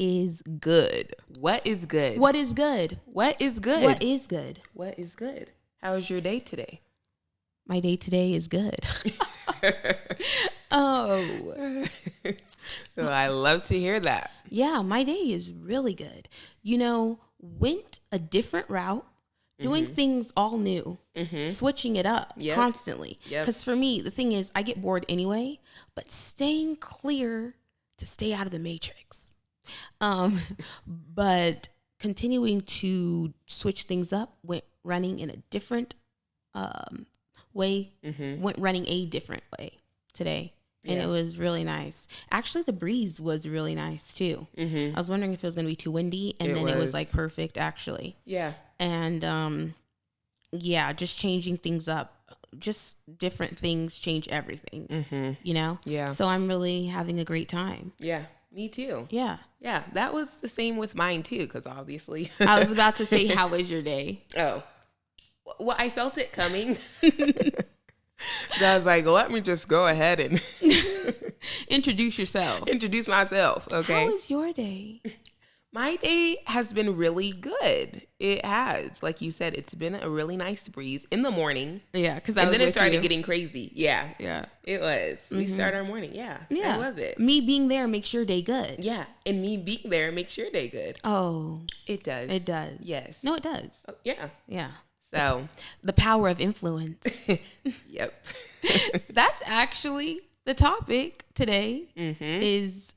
is good? What is good? What is good? What is good? What is good? What is good? How was your day today? My day today is good. Oh. Well, I love to hear that. Yeah, my day is really good. Went a different route, doing things all new, switching it up constantly. Because for me, the thing is, I get bored anyway, but staying clear to stay out of the matrix. But continuing to switch things up, went running in a different way, went running a different way today. And it was really nice. Actually, the breeze was really nice too. I was wondering if it was going to be too windy, and it was like perfect actually. Yeah. And just changing things up. Just different things change everything, Yeah. So I'm really having a great time. Yeah, me too. Yeah. Yeah, that was the same with mine too, because obviously. I was about to say, how was your day? Oh. Well, I felt it coming. So I was like, let me just go ahead and Introduce yourself. introduce myself, okay? How was your day? My day has been really good. It has. Like you said, it's been a really nice breeze in the morning. Yeah, because And then it started getting crazy. Yeah. Yeah. It was. We started our morning. Yeah. Yeah. I love it. Me being there makes your day good. Yeah. And me being there makes your day good. Oh, It does. it does. Yes. No, it does. Oh, yeah. Yeah. So, The power of influence. yep. That's actually the topic today is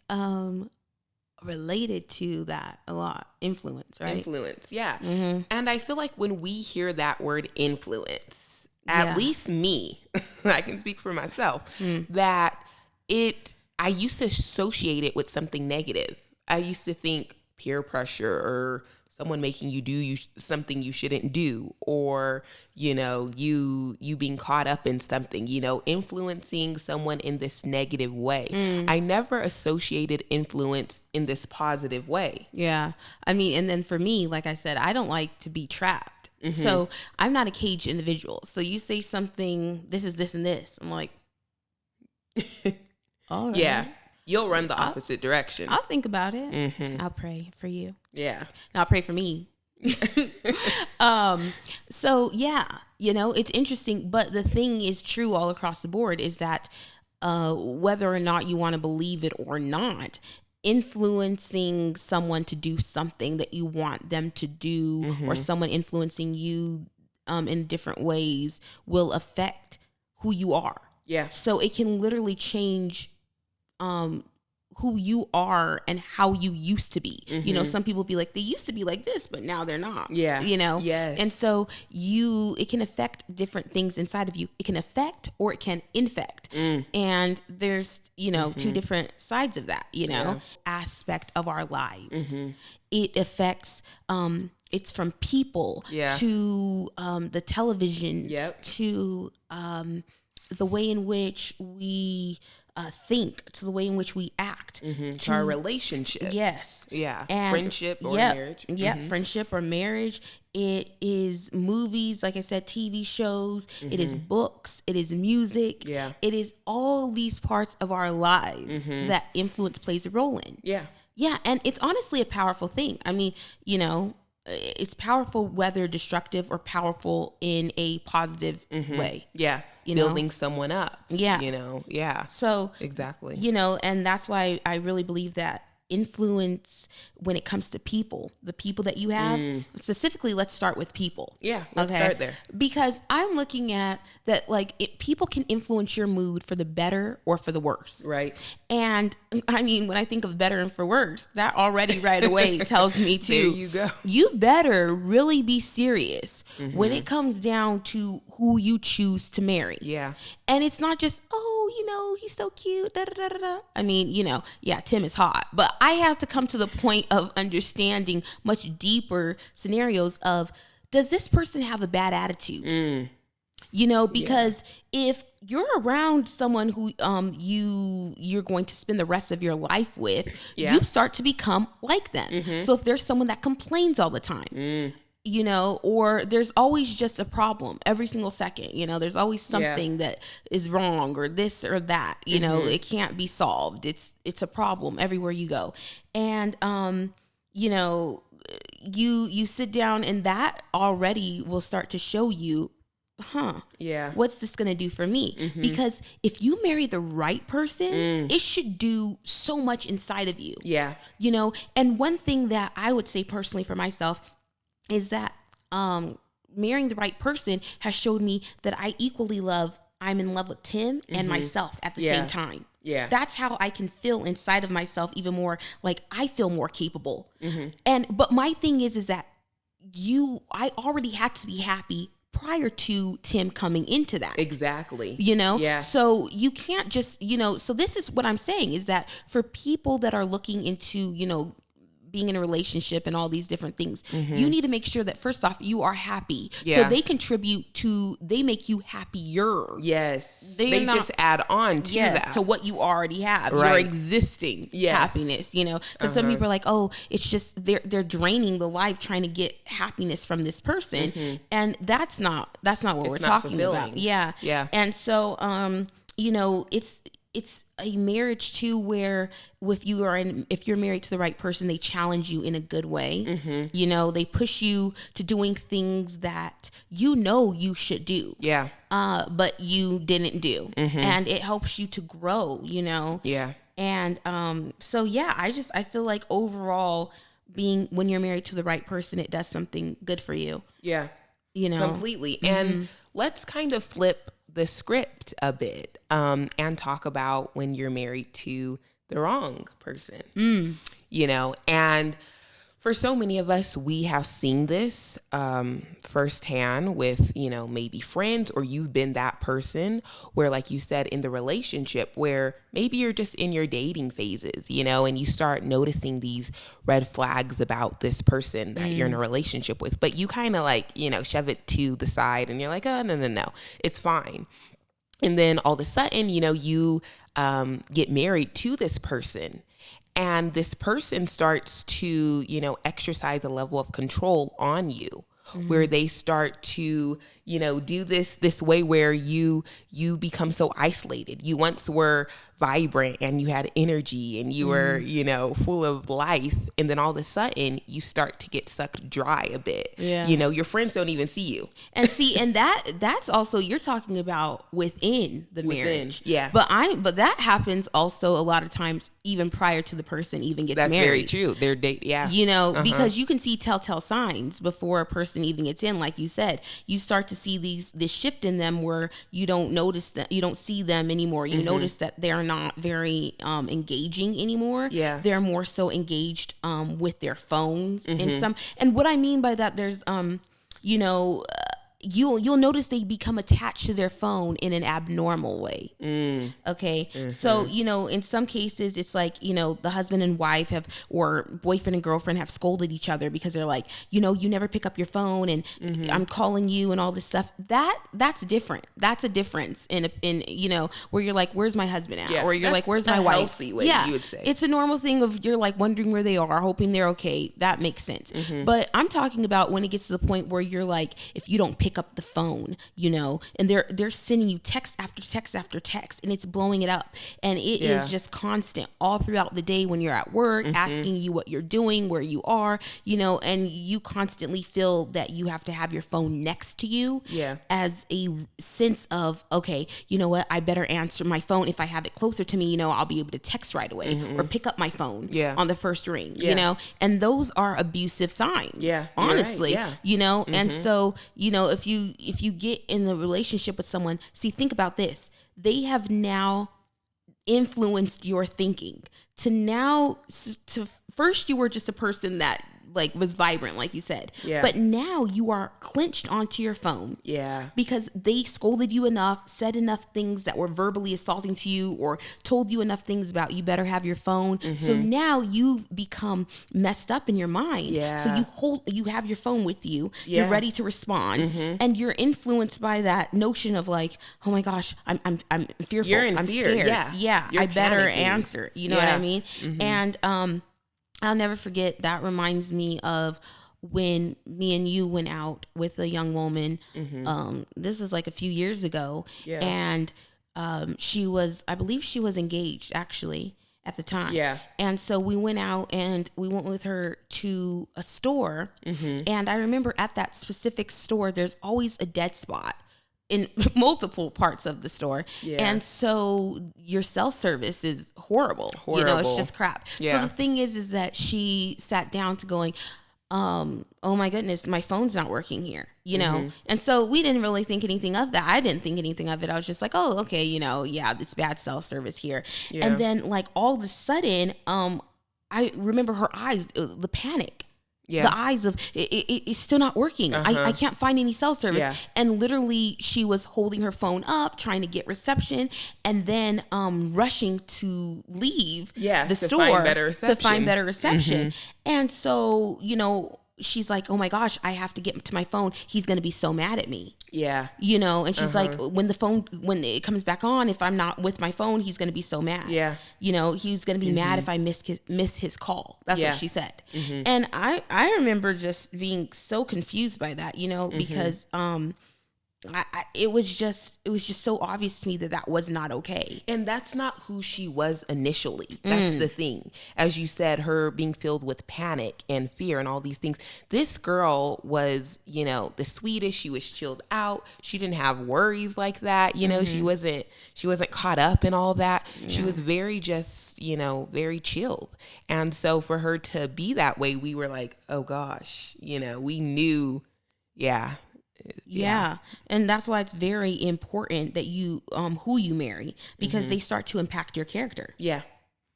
related to that a lot. Influence, right? Influence. Yeah. And I feel like when we hear that word influence, Yeah. at least me, I can speak for myself, that I used to associate it with something negative. I used to think peer pressure or someone making you do something you shouldn't do, or, you being caught up in something, influencing someone in this negative way. I never associated influence in this positive way. Yeah. I mean, and then for me, like I said, I don't like to be trapped. So I'm not a caged individual. So you say something, this is this and this. I'm like, all right. Yeah. You'll run the opposite direction. I'll think about it. I'll pray for you. Yeah. And I'll pray for me. So yeah, it's interesting, but the thing is true all across the board is that whether or not you want to believe it or not, influencing someone to do something that you want them to do, or someone influencing you in different ways will affect who you are. Yeah. So it can literally change who you are and how you used to be. Some people be like, they used to be like this, but now they're not. Yeah. Yes. And so it can affect different things inside of you. It can affect or it can infect. And there's, two different sides of that, aspect of our lives. It affects, it's from people to the television to the way in which we think, to the way in which we act, to our relationships. Yes. Yeah. And friendship or marriage. Yep. Friendship or marriage. It is movies, like I said, TV shows. It is books. It is music. Yeah. It is all these parts of our lives that influence plays a role in. Yeah. Yeah. And it's honestly a powerful thing. I mean, it's powerful whether destructive or powerful in a positive way. Yeah. Building someone up. Yeah. Yeah. So exactly. And that's why I really believe that influence when it comes to people, the people that you have, specifically, let's start with people. Yeah. Let's start there. Because I'm looking at that, like, people can influence your mood for the better or for the worse. Right. And I mean, when I think of better and for worse, that already right away tells me to, there you go. You better really be serious when it comes down to who you choose to marry. Yeah. And it's not just, he's so cute, da da da da da. I mean, yeah, Tim is hot, but I have to come to the point of understanding much deeper scenarios of, does this person have a bad attitude? Because if you're around someone who you're going to spend the rest of your life with, you start to become like them. So if there's someone that complains all the time, you know, or there's always just a problem every single second. You know, there's always something that is wrong or this or that, you know, it can't be solved. It's a problem everywhere you go. And, you know, you sit down and that already will start to show you, what's this going to do for me? Because if you marry the right person, it should do so much inside of you. Yeah. You know, and one thing that I would say personally for myself is that marrying the right person has showed me that I'm in love with Tim and myself at the same time. Yeah. That's how I can feel inside of myself even more, like I feel more capable. But my thing is that I already had to be happy prior to Tim coming into that. Exactly. You know? Yeah. So you can't just, you know, so this is what I'm saying is that for people that are looking into, you know, being in a relationship and all these different things, you need to make sure that first off, you are happy. So they they make you happier. Yes. They just add on to that. To what you already have, your existing happiness, you know, because some people are like, oh, it's just, they're draining the life trying to get happiness from this person. And that's not what we're talking about. Yeah. Yeah. And so, you know, it's a marriage too where if you're married to the right person, they challenge you in a good way. You know, they push you to doing things that you know you should do. Yeah. But you didn't do. And it helps you to grow, you know? Yeah. And so yeah, I feel like overall when you're married to the right person, it does something good for you. Yeah. You know? Completely. And let's kind of flip the script a bit and talk about when you're married to the wrong person, you know, and for so many of us, we have seen this firsthand with, you know, maybe friends, or you've been that person where, like you said, in the relationship where maybe you're just in your dating phases, you know, and you start noticing these red flags about this person that you're in a relationship with, but you kind of like, you know, shove it to the side and you're like, oh, no, it's fine. And then all of a sudden, you know, you get married to this person. And this person starts to, you know, exercise a level of control on you, where they start to, you know, do this way where you become so isolated. You once were vibrant and you had energy and you were, you know, full of life. And then all of a sudden you start to get sucked dry a bit. Yeah. You know, your friends don't even see you. And that's also, you're talking about within the marriage. Yeah. But that happens also a lot of times even prior to the person even gets married. That's very true. Their date. Yeah. You know, because you can see telltale signs before a person even gets in. Like you said, you start to see this shift in them where you don't notice that, you don't see them anymore. You notice that they're not very engaging anymore. Yeah. They're more so engaged with their phones and what I mean by that, there's you know, you'll notice they become attached to their phone in an abnormal way. Okay. So, you know, in some cases it's like, you know, the husband and wife or boyfriend and girlfriend have scolded each other because they're like, you know, you never pick up your phone and I'm calling you and all this stuff. That's different. That's a difference in you know, where you're like, where's my husband at? Yeah, or you're like, where's my wife? Healthy way, you would say. It's a normal thing of you're like wondering where they are, hoping they're okay. That makes sense. But I'm talking about when it gets to the point where you're like, if you don't pick up the phone, you know, and they're sending you text after text after text, and it's blowing it up, and it is just constant all throughout the day when you're at work, asking you what you're doing, where you are, you know, and you constantly feel that you have to have your phone next to you as a sense of, okay, you know what, I better answer my phone. If I have it closer to me, you know, I'll be able to text right away or pick up my phone on the first ring, you know, and those are abusive signs, honestly, you know, and so, you know, if you get in the relationship with someone, see, think about this. They have now influenced your thinking to first you were just a person that like was vibrant, like you said. Yeah. But now you are clenched onto your phone. Yeah. Because they scolded you enough, said enough things that were verbally assaulting to you, or told you enough things about you better have your phone. So now you've become messed up in your mind. Yeah. So you have your phone with you. Yeah. You're ready to respond, and you're influenced by that notion of like, oh my gosh, I'm fearful. You're in I'm fear. Scared. Yeah. I better answer. You know what I mean? And I'll never forget, that reminds me of when me and you went out with a young woman. This is like a few years ago. Yeah. And I believe she was engaged actually at the time. Yeah. And so we went out and we went with her to a store. And I remember at that specific store, there's always a dead spot in multiple parts of the store. Yeah. And so your cell service is horrible. You know, it's just crap. Yeah. So the thing is that she sat down to going, oh my goodness, my phone's not working here, you know? And so we didn't really think anything of that. I didn't think anything of it. I was just like, oh, okay, you know, yeah, it's bad cell service here. Yeah. And then like all of a sudden, I remember her eyes, the panic. Yeah. The eyes of it's still not working. I can't find any cell service. Yeah. And literally she was holding her phone up, trying to get reception, and then rushing to leave the store to find better reception. And so, you know, she's like, oh my gosh, I have to get to my phone. He's going to be so mad at me. Yeah. You know, and she's like, when it comes back on, if I'm not with my phone, he's going to be so mad. Yeah. You know, he's going to be mad if I miss his call. That's what she said. And I remember just being so confused by that, you know, because, it was just so obvious to me that was not okay. And that's not who she was initially. That's the thing. As you said, her being filled with panic and fear and all these things. This girl was, you know, the sweetest. She was chilled out. She didn't have worries like that. You know, she wasn't caught up in all that. Yeah. She was very just, you know, very chilled. And so for her to be that way, we were like, oh gosh, you know, we knew, Yeah. And that's why it's very important that you, who you marry, because they start to impact your character. Yeah.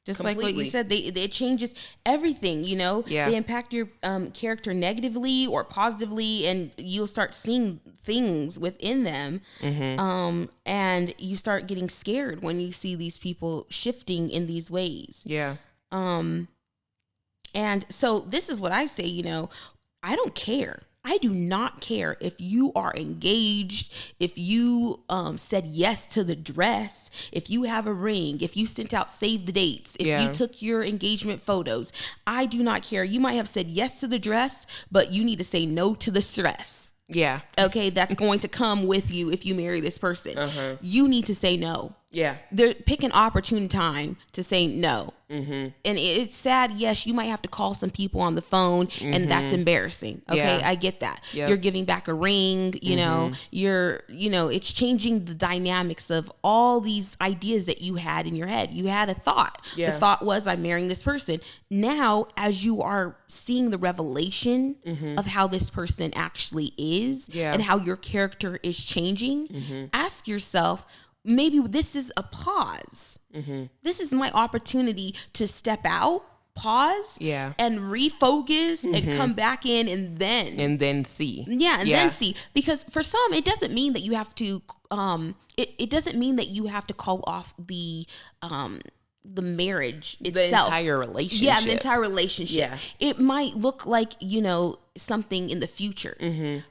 Just completely. Like what you said, it changes everything, you know? Yeah. They impact your character negatively or positively, and you'll start seeing things within them. And you start getting scared when you see these people shifting in these ways. Yeah. And so this is what I say, you know, I don't care. I do not care if you are engaged, if you said yes to the dress, if you have a ring, if you sent out save the dates, if you took your engagement photos. I do not care. You might have said yes to the dress, but you need to say no to the stress. Yeah. Okay, that's going to come with you if you marry this person. You need to say no. Yeah. Pick an opportune time to say no. And it's sad. Yes, you might have to call some people on the phone, and that's embarrassing. Okay, I get that. Yep. You're giving back a ring. You know, it's changing the dynamics of all these ideas that you had in your head. You had a thought. Yeah. The thought was, I'm marrying this person. Now, as you are seeing the revelation of how this person actually is and how your character is changing, ask yourself, maybe this is a pause. This is my opportunity to step out, pause, and refocus and come back in and then see. Then see. Because for some, it doesn't mean that you have to, it doesn't mean that you have to call off the marriage itself. The entire relationship. Yeah, the entire relationship. Yeah. It might look like, you know, something in the future.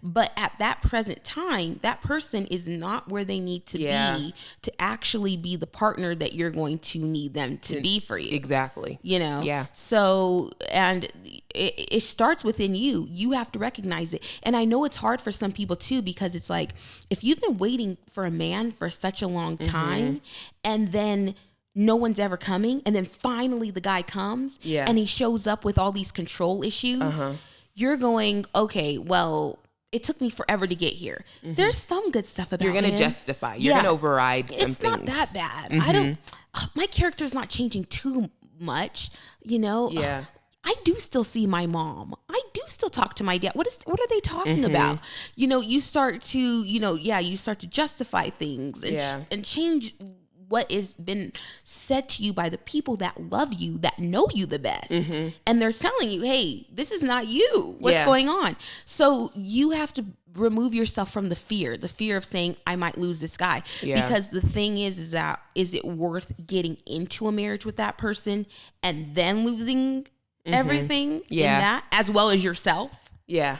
But at that present time, that person is not where they need to be to actually be the partner that you're going to need them to be for you. Exactly. You know? Yeah. So, and it starts within you. You have to recognize it. And I know it's hard for some people too, because it's like, if you've been waiting for a man for such a long time, and then no one's ever coming, and then finally the guy comes and he shows up with all these control issues, you're going, okay, well, it took me forever to get here. There's some good stuff about him. You're going to justify. You're going to override some things. It's not that bad. My character's not changing too much, you know? Yeah. I do still see my mom. I do still talk to my dad. What are they talking about? You know, you start to, you start to justify things and change what has been said to you by the people that love you, that know you the best. And they're telling you, hey, this is not you. What's going on? So you have to remove yourself from the fear of saying, I might lose this guy. Because the thing is that, is it worth getting into a marriage with that person and then losing everything in that, as well as yourself? Yeah.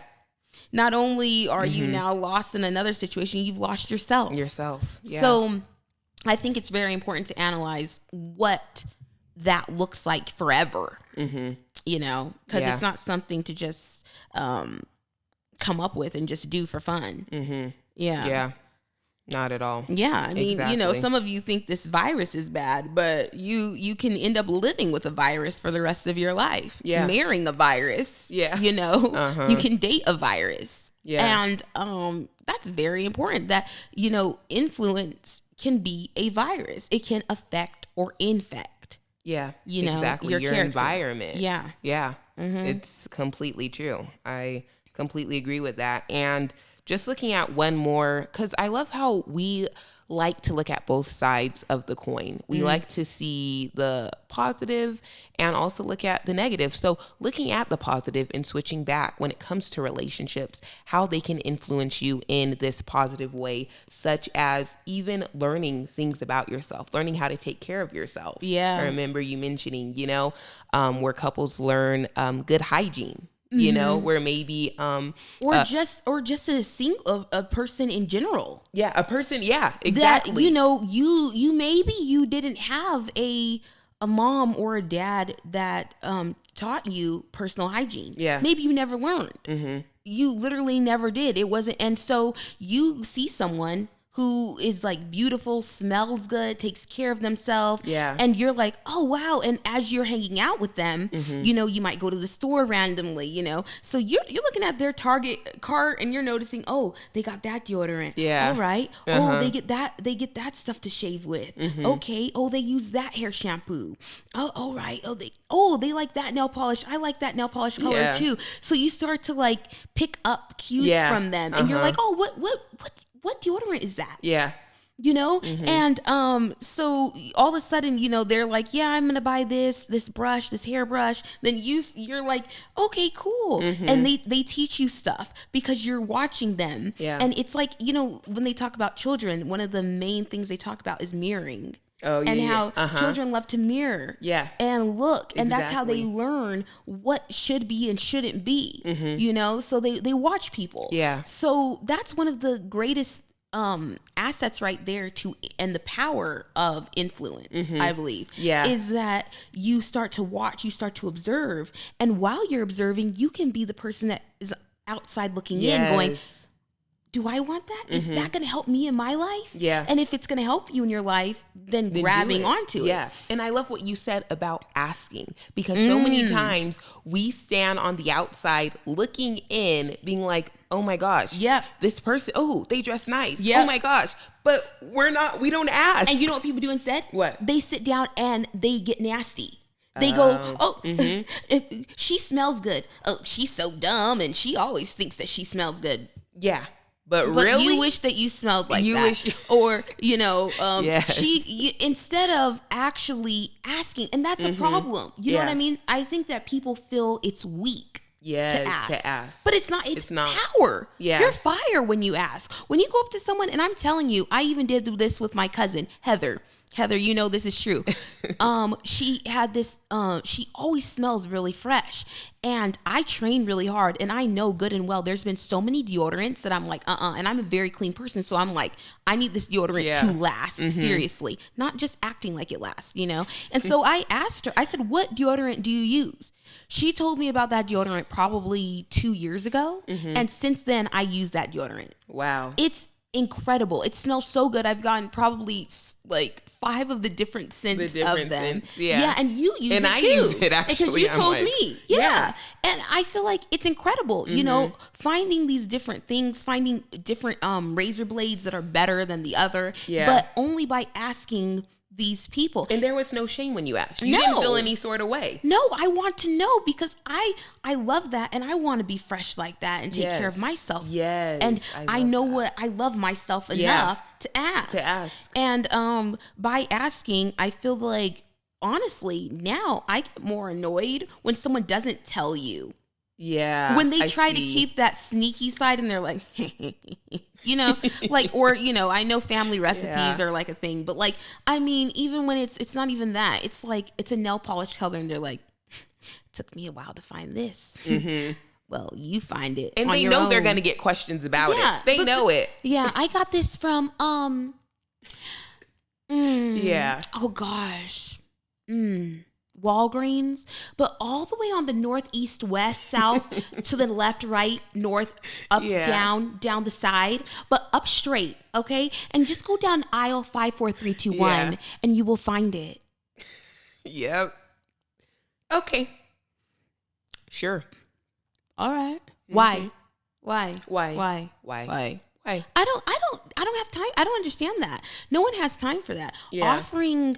Not only are you now lost in another situation, you've lost yourself. Yeah. So I think it's very important to analyze what that looks like forever. you know, because it's not something to just come up with and just do for fun. Mm-hmm. Yeah. Yeah. Not at all. Yeah, I mean, Exactly. you know, some of you think this virus is bad, but you can end up living with a virus for the rest of your life. Yeah. Marrying a virus. Yeah. You know, you can date a virus. Yeah. And that's very important that, you know, influence can be a virus. It can affect or infect. Yeah. You know, exactly. Your character. environment. Yeah. Yeah. It's completely true. I completely agree with that. And just looking at one more, because I love how we like to look at both sides of the coin. We like to see the positive and also look at the negative. So looking at the positive and switching back when it comes to relationships, how they can influence you in this positive way, such as even learning things about yourself, learning how to take care of yourself. Yeah. I remember you mentioning, you know, where couples learn good hygiene. You know, where maybe or just a person in general. Yeah, a person. Yeah, exactly. That, you know, you maybe you didn't have a mom or a dad that taught you personal hygiene. Yeah. Maybe you never learned. Mm-hmm. You literally never did. It wasn't. And so you see someone who is like beautiful, smells good, takes care of themselves. Yeah. And you're like, oh, wow. And as you're hanging out with them, you know, you might go to the store randomly, you know. So you're looking at their Target cart and you're noticing, oh, they got that deodorant. Yeah. All right. Oh, they get that stuff to shave with. Okay. Oh, they use that hair shampoo. Oh, all right. Oh, they like that nail polish. I like that nail polish color too. So you start to like pick up cues from them and you're like, oh, what deodorant is that? Yeah. You know? And so all of a sudden, you know, they're like, yeah, I'm gonna buy this brush, this hairbrush. Then you're like, okay, cool. And they teach you stuff because you're watching them. Yeah. And it's like, you know, when they talk about children, one of the main things they talk about is mirroring. Oh, yeah. And how children love to mirror. Yeah. And look. And that's how they Exactly. learn what should be and shouldn't be. You know? So they watch people. Yeah. So that's one of the greatest assets right there and the power of influence, I believe. Yeah. Is that you start to watch, you start to observe. And while you're observing, you can be the person that is outside looking in going, do I want that? Is that going to help me in my life? Yeah. And if it's going to help you in your life, then grabbing onto it. Yeah. And I love what you said about asking, because so many times we stand on the outside looking in, being like, oh my gosh, this person, oh, they dress nice. Oh my gosh. But we don't ask. And you know what people do instead? What? They sit down and they get nasty. They go, she smells good. Oh, she's so dumb and she always thinks that she smells good. Yeah. But Really? really? You wish that you smelled like You that. wish- Or, you know, Yes. instead of actually asking, and that's a problem. You know what Yeah. I mean? I think that people feel it's weak Yes, to ask. to But it's not. It's not. power. Yeah. You're fire when you ask. When you go up to someone, and I'm telling you, I even did this with my cousin, Heather. Heather, you know this is true. She had this, she always smells really fresh. And I train really hard. And I know good and well there's been so many deodorants that I'm like, And I'm a very clean person. So I'm like, I need this deodorant to last. Seriously. Not just acting like it lasts, you know? And so I asked her, I said, what deodorant do you use? She told me about that deodorant probably 2 years ago. And since then, I use that deodorant. Wow. It's incredible. It smells so good. I've gotten probably like 5 of the different scents of them. Scents, yeah. Yeah, and you use And it I too. use it, actually. Because you I'm told like, me. yeah. Yeah. And I feel like it's incredible, you know, finding these different things, finding different razor blades that are better than the other, but only by asking these people. And there was no shame when you asked. You No. didn't feel any sort of way. No, I want to know because I love that and I want to be fresh like that and take care of myself. Yes. And I love know that. what I love myself enough to ask. And by asking, I feel like honestly, now I get more annoyed when someone doesn't tell you. Yeah. When they I try to see. keep that sneaky side and they're like, you know, like, or, you know, I know family recipes are like a thing, but like, I mean, even when it's not even that, it's like, it's a nail polish color and they're like, it took me a while to find this. Well, you find it. And on they your know own. they're going to get questions about it. They know it. Yeah. I got this from, Yeah. oh gosh. Walgreens, but all the way on the north, east, west, south, to the left, right, north, up, down the side, but up straight, okay? And just go down aisle 54321 and you will find it. Yep. Okay. Sure. All right. Why? Why? I don't have time. I don't understand that. No one has time for that. Yeah. Offering,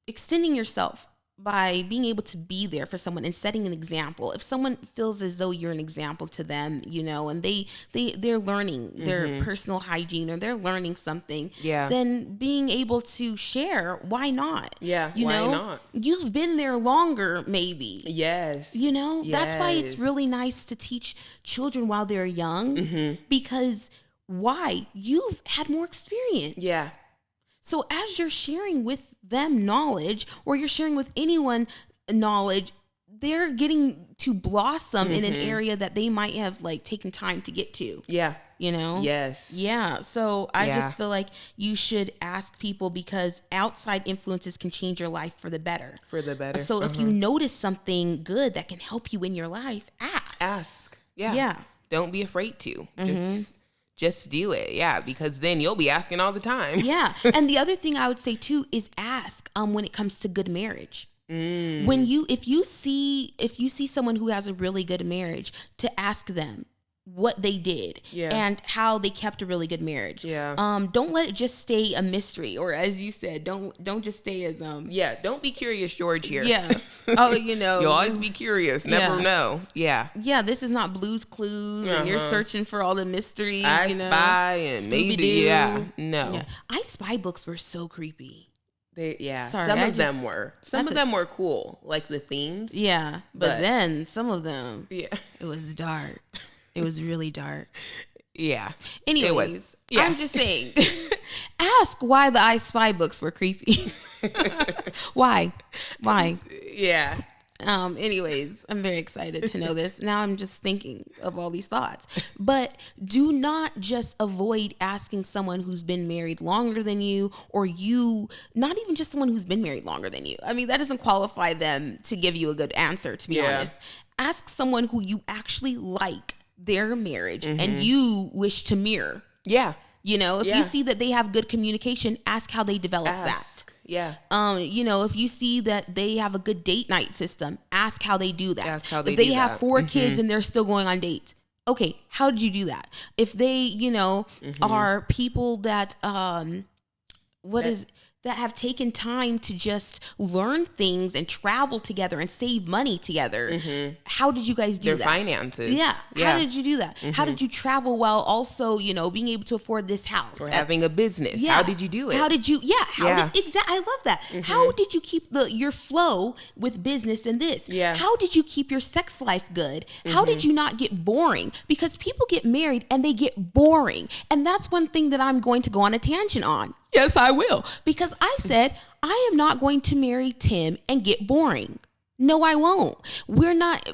extending yourself by being able to be there for someone and setting an example. If someone feels as though you're an example to them, you know, and they're learning their personal hygiene or they're learning something, then being able to share, why not? Yeah, you why know, not? You've been there longer, maybe. Yes. You know, that's why it's really nice to teach children while they're young, because why? You've had more experience. Yeah. So as you're sharing with them knowledge, or you're sharing with anyone knowledge, they're getting to blossom in an area that they might have like taken time to get to. Yeah. You know? Yes. Yeah. So I just feel like you should ask people, because outside influences can change your life for the better. For the better. So if you notice something good that can help you in your life, ask. Yeah. Yeah. Don't be afraid to. Just do it. Yeah. Because then you'll be asking all the time. Yeah. And the other thing I would say too is ask when it comes to good marriage. When if you see someone who has a really good marriage, to ask them what they did and how they kept a really good marriage. Yeah. Don't let it just stay a mystery, or as you said, don't just stay as don't be curious George here. Yeah. Oh, you know. You'll always be curious. Never know. Yeah. Yeah, this is not Blue's Clues and you're searching for all the mysteries. I Spy and Scooby-Doo. No. Yeah. I Spy books were so creepy. Some of them were. Some of them were cool, like the themes. Yeah, but then some of them, it was dark. It was really dark. Yeah. Anyways, I'm just saying, ask why the I Spy books were creepy. Why? Yeah. Anyways, I'm very excited to know this. Now I'm just thinking of all these thoughts. But do not just avoid asking someone who's been married longer than you, or not even just someone who's been married longer than you. I mean, that doesn't qualify them to give you a good answer, to be honest. Ask someone who you actually like their marriage and you wish to mirror. Yeah. You know, if you see that they have good communication, ask how they develop that. Yeah. You know, if you see that they have a good date night system, ask how they do that. Ask how they if they do have that. 4 kids and they're still going on dates, okay, how did you do that? If they, you know, are people that that have taken time to just learn things and travel together and save money together. How did you guys do that? Their finances. Yeah. How did you do that? How did you travel while also, you know, being able to afford this house? Or having a business. Yeah. How did you do it? How did you, exactly. I love that. How did you keep your flow with business and this? Yeah. How did you keep your sex life good? How did you not get boring? Because people get married and they get boring. And that's one thing that I'm going to go on a tangent on. Yes, I will. Because I said, I am not going to marry Tim and get boring. No, I won't.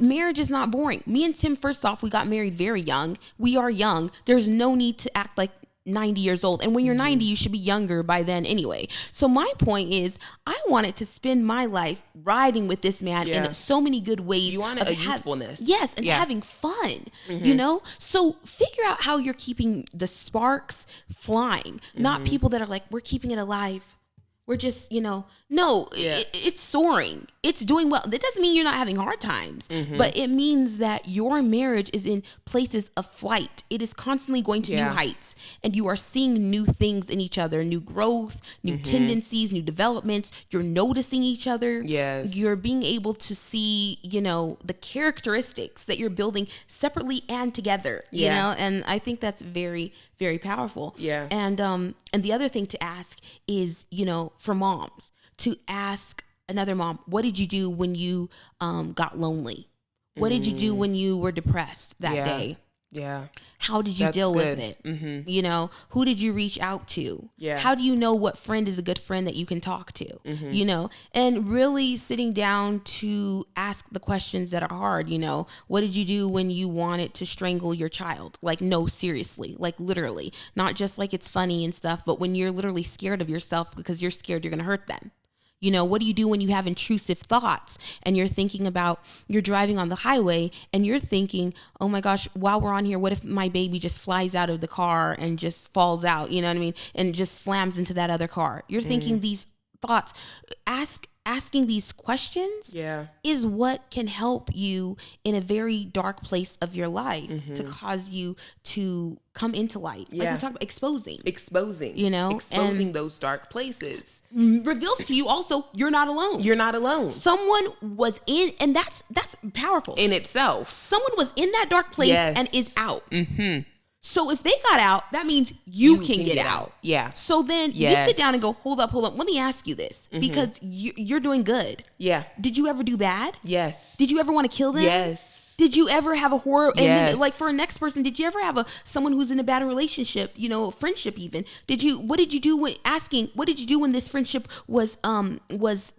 Marriage is not boring. Me and Tim, first off, we got married very young. We are young. There's no need to act like 90 years old. And when you're 90, you should be younger by then anyway. So my point is, I wanted to spend my life riding with this man in so many good ways. You wanted a youthfulness. Yes, and having fun, you know? So figure out how you're keeping the sparks flying, not people that are like, we're keeping it alive. We're just, you know, no, it's soaring. It's doing well. That doesn't mean you're not having hard times, but it means that your marriage is in places of flight. It is constantly going to new heights, and you are seeing new things in each other, new growth, new tendencies, new developments. You're noticing each other. Yes. You're being able to see, you know, the characteristics that you're building separately and together, you know, and I think that's very, very powerful. Yeah. And the other thing to ask is, you know, for moms, to ask another mom, what did you do when you got lonely? What did you do when you were depressed that day? Yeah. How did you deal with it? You know, who did you reach out to? Yeah. How do you know what friend is a good friend that you can talk to? You know, and really sitting down to ask the questions that are hard. You know, what did you do when you wanted to strangle your child? Like, no, seriously, like literally, not just like it's funny and stuff, but when you're literally scared of yourself because you're scared you're going to hurt them. You know, what do you do when you have intrusive thoughts and you're thinking about, you're driving on the highway and you're thinking, oh my gosh, while we're on here, what if my baby just flies out of the car and just falls out, you know what I mean? And just slams into that other car. You're thinking these thoughts. Asking these questions is what can help you in a very dark place of your life to cause you to come into light. Like we talked about exposing, you know, exposing those dark places reveals to you also you're not alone. You're not alone. Someone was in, and that's powerful in itself. Someone was in that dark place and is out. So if they got out, that means you can get out. Yeah. So then you sit down and go, hold up. Let me ask you this, because you're doing good. Yeah. Did you ever do bad? Yes. Did you ever want to kill them? Yes. Did you ever have a horror? And Yes. then, like for a next person, did you ever have someone who's in a bad relationship, you know, friendship even? What did you do when this friendship was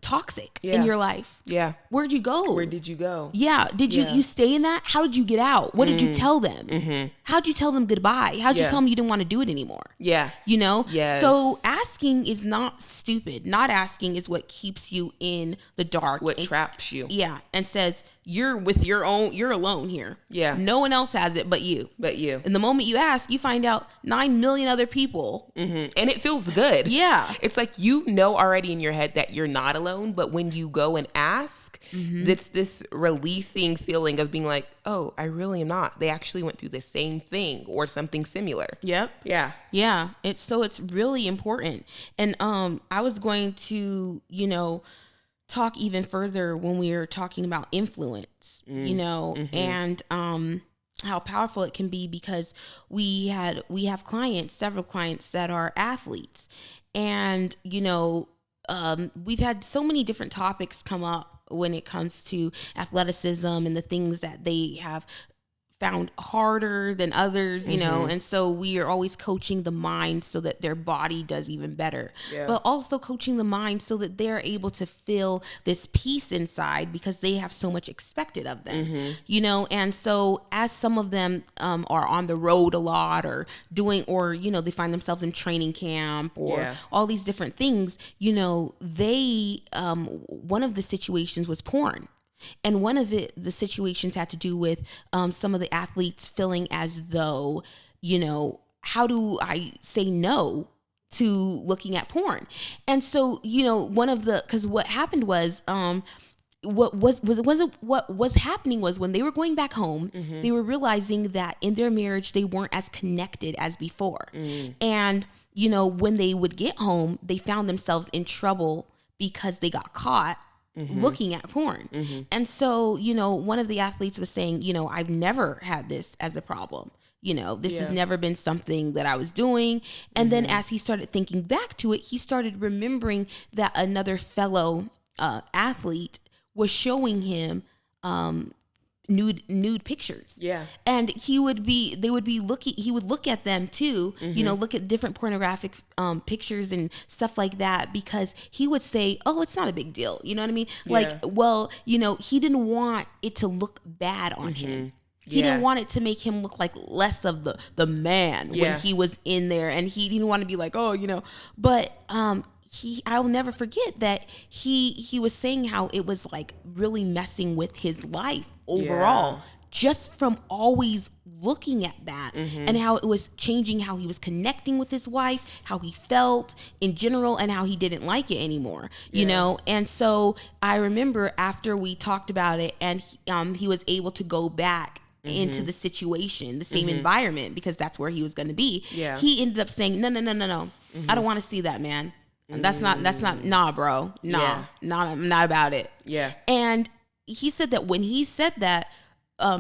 toxic in your life? Yeah. Where'd you go? Where did you go? Yeah. Did you stay in that? How did you get out? What did you tell them? How'd you tell them goodbye? How'd you tell them you didn't want to do it anymore? Yeah. You know? Yes. So asking is not stupid. Not asking is what keeps you in the dark. What traps you. Yeah. And says, you're alone here. Yeah. No one else has it but you. And the moment you ask, you find out 9 million other people. And it feels good. Yeah. It's like, you know already in your head that you're not alone, but when you go and ask, it's this releasing feeling of being like, oh, I really am not. They actually went through the same thing or something similar. Yep. Yeah. Yeah. It's really important. And I was going to, you know, talk even further when we were talking about influence, you know, and how powerful it can be, because we have several clients that are athletes, and, you know, we've had so many different topics come up when it comes to athleticism and the things that they have found harder than others, you know, and so we are always coaching the mind so that their body does even better, but also coaching the mind so that they're able to feel this peace inside, because they have so much expected of them, you know. And so as some of them are on the road a lot, or you know, they find themselves in training camp, or all these different things, you know, they one of the situations was porn. And one of the situations had to do with some of the athletes feeling as though, you know, how do I say no to looking at porn? And so, you know, because what happened was, what was happening was, when they were going back home, they were realizing that in their marriage, they weren't as connected as before. And, you know, when they would get home, they found themselves in trouble because they got caught looking at porn. And so, you know, one of the athletes was saying, you know, I've never had this as a problem. You know, this has never been something that I was doing. And then as he started thinking back to it, he started remembering that another fellow athlete was showing him nude pictures. Yeah. And he would look at them too, you know, look at different pornographic pictures and stuff like that, because he would say, oh, it's not a big deal. You know what I mean? Like, well, you know, he didn't want it to look bad on him. He didn't want it to make him look like less of the man when he was in there, and he didn't want to be like, oh, you know, but I will never forget that he was saying how it was like really messing with his life overall, just from always looking at that, and how it was changing how he was connecting with his wife, how he felt in general, and how he didn't like it anymore, you know? And so I remember after we talked about it, and he was able to go back into the situation, the same environment, because that's where he was going to be. He ended up saying, no, I don't want to see that, man. That's not, nah, bro. Nah, I'm not about it. Yeah. And he said that when he said that,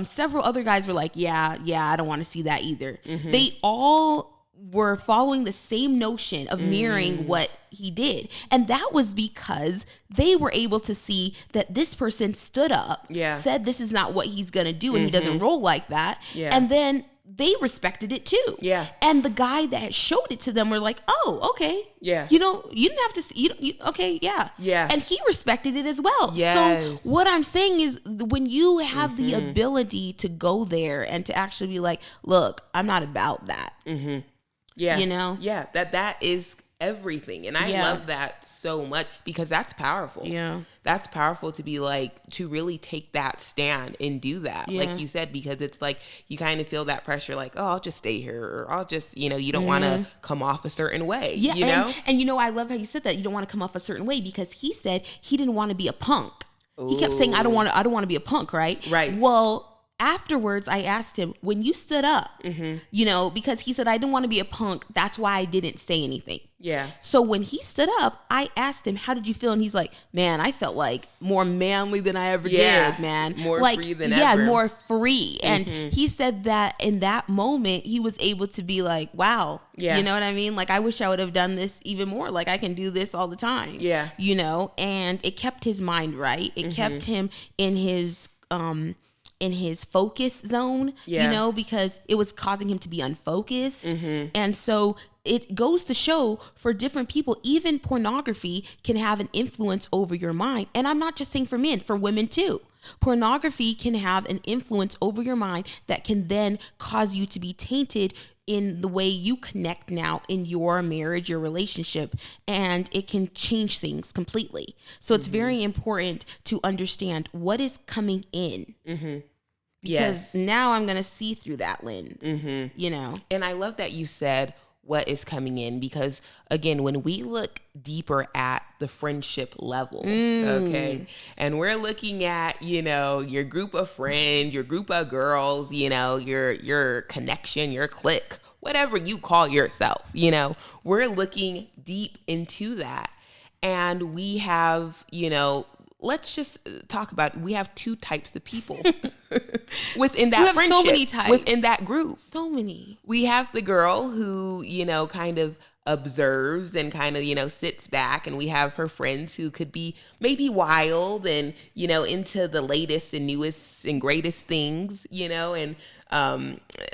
several other guys were like, yeah, I don't want to see that either. They all were following the same notion of mirroring what he did. And that was because they were able to see that this person stood up, said this is not what he's going to do, and he doesn't roll like that. And then they respected it too. Yeah. And the guy that showed it to them were like, oh, okay. Yeah. You know, you didn't have to see, okay, yeah. Yeah. And he respected it as well. Yes. So what I'm saying is, when you have the ability to go there and to actually be like, look, I'm not about that. Yeah. You know? Yeah. That is everything. And I love that so much because that's powerful. Yeah. That's powerful to be like, to really take that stand and do that. Yeah. Like you said, because it's like, you kind of feel that pressure, like, oh, I'll just stay here, or I'll just, you know, you don't want to come off a certain way, Yeah. you know? And you know, I love how you said that. You don't want to come off a certain way, because he said he didn't want to be a punk. He kept saying, I don't want to be a punk. Right. Right. Well, afterwards, I asked him, when you stood up, you know, because he said, I didn't want to be a punk. That's why I didn't say anything. Yeah. So when he stood up, I asked him, how did you feel? And he's like, man, I felt like more manly than I ever did, man. More like, free than ever. Yeah, more free. And he said that in that moment, he was able to be like, wow. Yeah. You know what I mean? Like, I wish I would have done this even more. Like, I can do this all the time. Yeah. You know? And it kept his mind right. It kept him in his focus zone, you know, because it was causing him to be unfocused. And so it goes to show, for different people, even pornography can have an influence over your mind. And I'm not just saying for men, for women too. Pornography can have an influence over your mind that can then cause you to be tainted in the way you connect now in your marriage, your relationship, and it can change things completely. So it's very important to understand what is coming in. Because now I'm going to see through that lens, you know? And I love that you said what is coming in, because again, when we look deeper at the friendship level, okay, and we're looking at, you know, your group of friends, your group of girls, you know, your connection, your clique, whatever you call yourself, you know, we're looking deep into that. And we have, you know, let's just talk about, we have two types of people within that friendship. We have so many types. Within that group. So many. We have the girl who, you know, kind of observes and kind of, you know, sits back, and we have her friends who could be maybe wild and, you know, into the latest and newest and greatest things, you know, and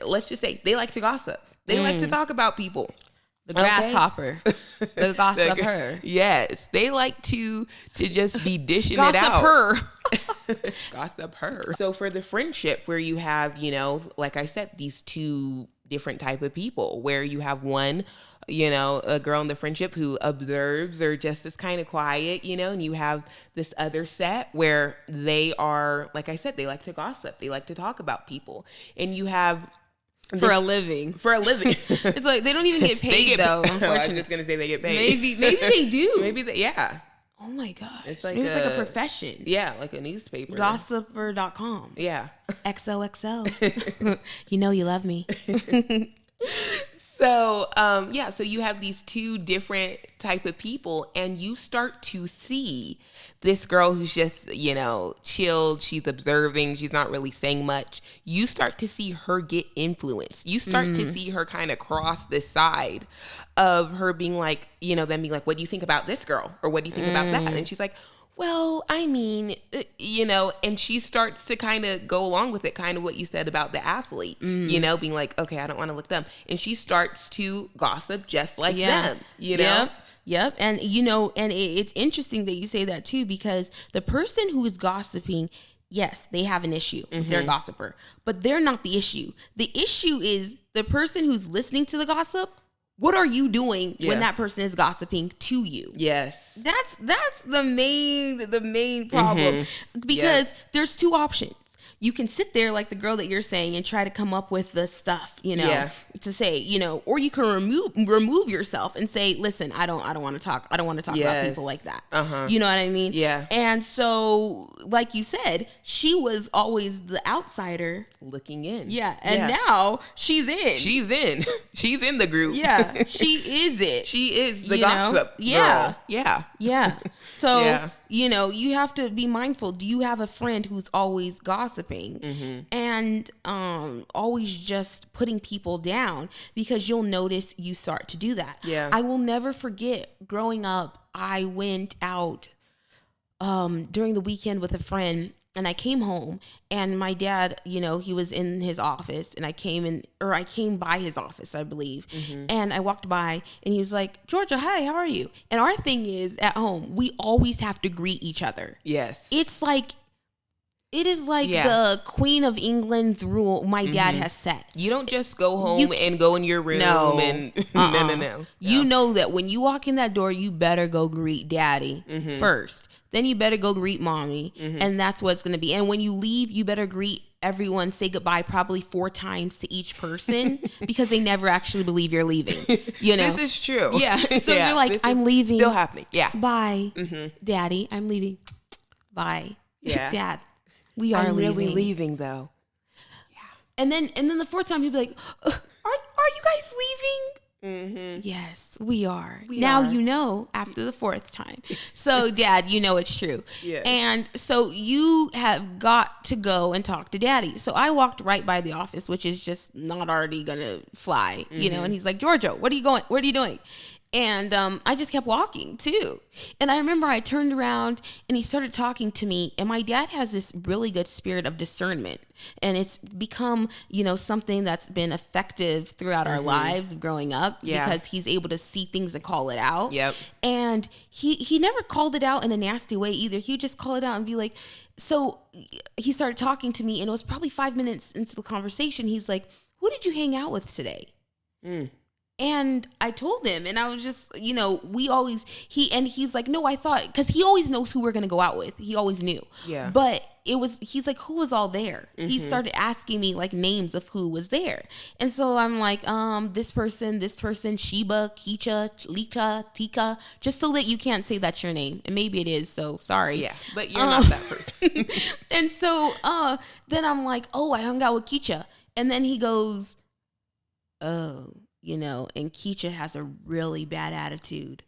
let's just say they like to gossip. They like to talk about people. The grasshopper, the gossip her. Yes, they like to just be dishing it out. Gossip her. So for the friendship, where you have, you know, like I said, these two different type of people, where you have one, you know, a girl in the friendship who observes or just is kind of quiet, you know, and you have this other set where they are, like I said, they like to gossip. They like to talk about people. And you have For a living. It's like they don't even get paid though. Unfortunately, I was just gonna say they get paid. Maybe they do. Maybe they, yeah. Oh my gosh. It's like maybe it's like a profession. Yeah, like a newspaper. Gossiper.com. Yeah. XOXO. You know you love me. So, so you have these two different type of people, and you start to see this girl who's just, you know, chilled. She's observing. She's not really saying much. You start to see her get influenced. You start to see her kind of cross this side of her being like, you know, then being like, what do you think about this girl? Or what do you think about that? And she's like, well, I mean, you know, and she starts to kind of go along with it, kind of what you said about the athlete, you know, being like, okay, I don't want to look dumb. And she starts to gossip just like them, you know? Yep. And, you know, and it's interesting that you say that too, because the person who is gossiping, yes, they have an issue. They're a gossiper, but they're not the issue. The issue is the person who's listening to the gossip. What are you doing when that person is gossiping to you? Yes. That's the main problem. Because there's two options. You can sit there like the girl that you're saying and try to come up with the stuff, you know, to say, you know, or you can remove yourself and say, listen, I don't want to talk. I don't want to talk about people like that. You know what I mean? Yeah. And so, like you said, she was always the outsider looking in. Yeah. And now she's in. She's in the group. Yeah. She is it. She is the gossip girl. Yeah. So, you know, you have to be mindful. Do you have a friend who's always gossiping and always just putting people down? Because you'll notice you start to do that. Yeah. I will never forget growing up, I went out during the weekend with a friend, and I came home, and my dad, you know, he was in his office, and I came by his office, I believe. And I walked by, and he was like, Georgia, hi, how are you? And our thing is, at home, we always have to greet each other. Yes. It's like, It is like the Queen of England's rule my dad has set. You don't just go home and go in your room and no. You know that when you walk in that door, you better go greet daddy first. Then you better go greet mommy. And that's what it's going to be. And when you leave, you better greet everyone, say goodbye probably 4 times to each person because they never actually believe you're leaving. You know, this is true. Yeah. So you're like, I'm leaving. Still happening. Yeah. Bye, daddy. I'm leaving. Bye. Yeah. Dad. We are really leaving though. Yeah. And then the 4th time you'd be like, are you guys leaving? Yes, we are. Now you know after the 4th time. So Dad, you know it's true. Yeah. And so you have got to go and talk to Daddy. So I walked right by the office, which is just not already gonna fly, you know, and he's like, Giorgio, what are you doing? And I just kept walking too. And I remember I turned around and he started talking to me. And my dad has this really good spirit of discernment. And it's become, you know, something that's been effective throughout our lives growing up because he's able to see things and call it out. Yep. And he never called it out in a nasty way either. He would just call it out and be like, so he started talking to me and it was probably 5 minutes into the conversation. He's like, who did you hang out with today? And I told him, and I was just, you know, he's like, no, I thought, because he always knows who we're going to go out with. He always knew. Yeah. But he's like, who was all there? He started asking me like names of who was there. And so I'm like, this person, Sheba, Keisha, Lika, Tika, just so that you can't say that's your name. And maybe it is, so sorry. Yeah, but you're not that person. And so then I'm like, oh, I hung out with Keisha. And then he goes, oh, you know, and Keisha has a really bad attitude.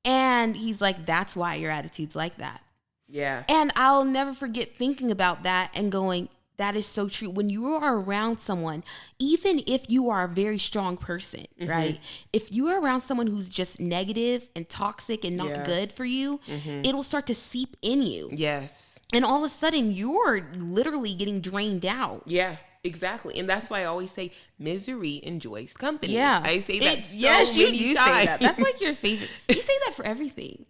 And he's like, that's why your attitude's like that. Yeah. And I'll never forget thinking about that and going, that is so true. When you are around someone, even if you are a very strong person, right? If you are around someone who's just negative and toxic and not good for you, it'll start to seep in you. Yes. And all of a sudden, you're literally getting drained out. Yeah. Exactly. And that's why I always say misery enjoys company. Yeah. I say that so yes, you many do times. say that. That's like your favorite. You say that for everything.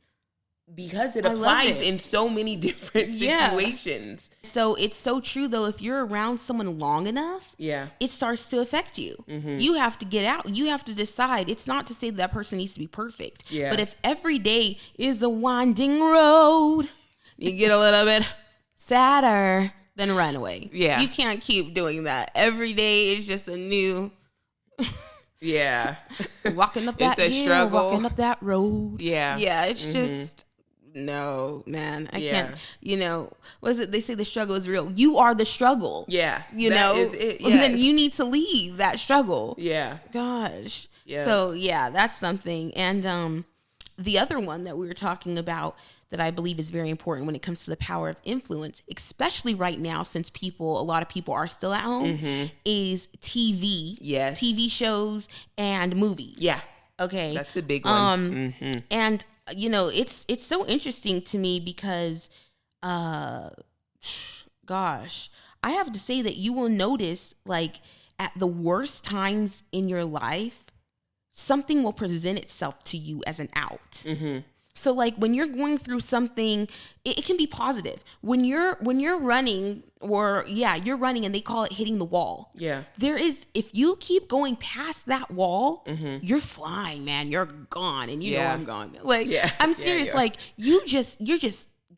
Because it I love applies it. in so many different situations. So it's so true though, if you're around someone long enough, it starts to affect you. You have to get out. You have to decide. It's not to say that person needs to be perfect. But if every day is a winding road, you get a little bit sadder. Then run away. Yeah. You can't keep doing that. Every day is just a new walking up that hill, struggle. Walking up that road. Yeah, it's just no, man. I can't, you know, what is it? They say the struggle is real. You are the struggle. Yeah. You know, then you need to leave that struggle. Yeah. Gosh. Yeah. So yeah, that's something. And the other one that we were talking about that I believe is very important when it comes to the power of influence, especially right now, since a lot of people are still at home, is TV. Yes. TV shows and movies. Yeah. Okay. That's a big one. And, you know, it's so interesting to me because, gosh, I have to say that you will notice, like, at the worst times in your life, something will present itself to you as an out. So like when you're going through something, it can be positive. When you're running you're running and they call it hitting the wall. Yeah. If you keep going past that wall, you're flying, man. You're gone. And you know I'm gone. Like I'm serious. Like you're just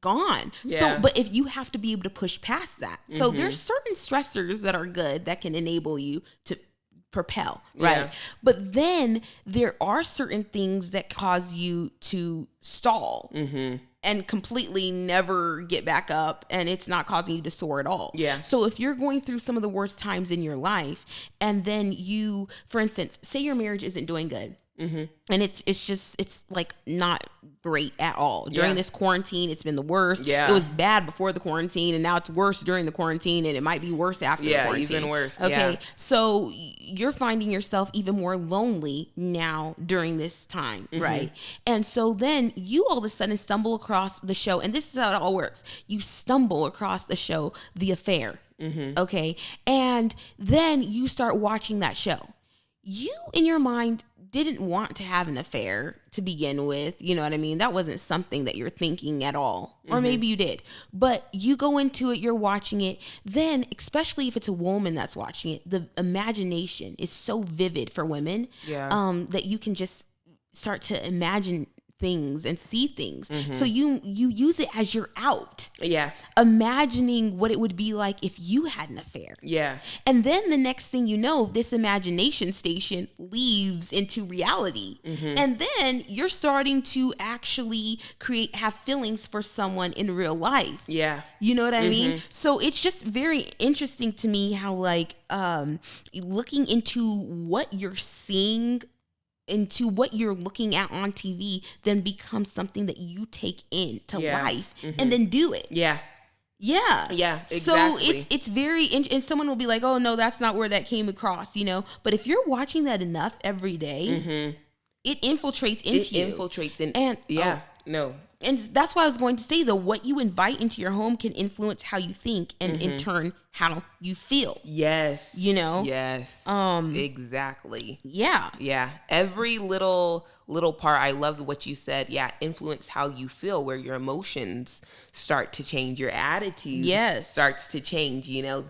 gone. So, but if you have to be able to push past that. So there's certain stressors that are good that can enable you to propel, right? But then there are certain things that cause you to stall and completely never get back up, and it's not causing you to soar at all. Yeah. So if you're going through some of the worst times in your life, and then you, for instance, say your marriage isn't doing good, and it's like not great at all during this quarantine. It's been the worst. It was bad before the quarantine, and now it's worse during the quarantine, and it might be worse after the quarantine. Even worse. Okay, so you're finding yourself even more lonely now during this time, right? And so then you all of a sudden stumble across the show, and this is how it all works. You stumble across the show, The Affair, okay? And then you start watching that show. You, in your mind, didn't want to have an affair to begin with, you know what I mean? That wasn't something that you're thinking at all. Or maybe you did. But you go into it, you're watching it. Then, especially if it's a woman that's watching it, the imagination is so vivid for women that you can just start to imagine things and see things. So you use it as your out. Yeah. Imagining what it would be like if you had an affair. Yeah. And then the next thing you know, this imagination station leaves into reality. And then you're starting to actually have feelings for someone in real life. Yeah. You know what I mean? So it's just very interesting to me how like looking into what you're seeing, into what you're looking at on TV, then becomes something that you take into life and then do it. Yeah. Yeah. Yeah. Exactly. So it's very, and someone will be like, oh no, that's not where that came across, you know? But if you're watching that enough every day, it infiltrates into you. It infiltrates in. And no. And that's why I was going to say, though, what you invite into your home can influence how you think and in turn how you feel. Yes. You know? Yes. Exactly. Yeah. Yeah. Every little part, I love what you said. Yeah. Influence how you feel, where your emotions start to change, your attitude starts to change, you know,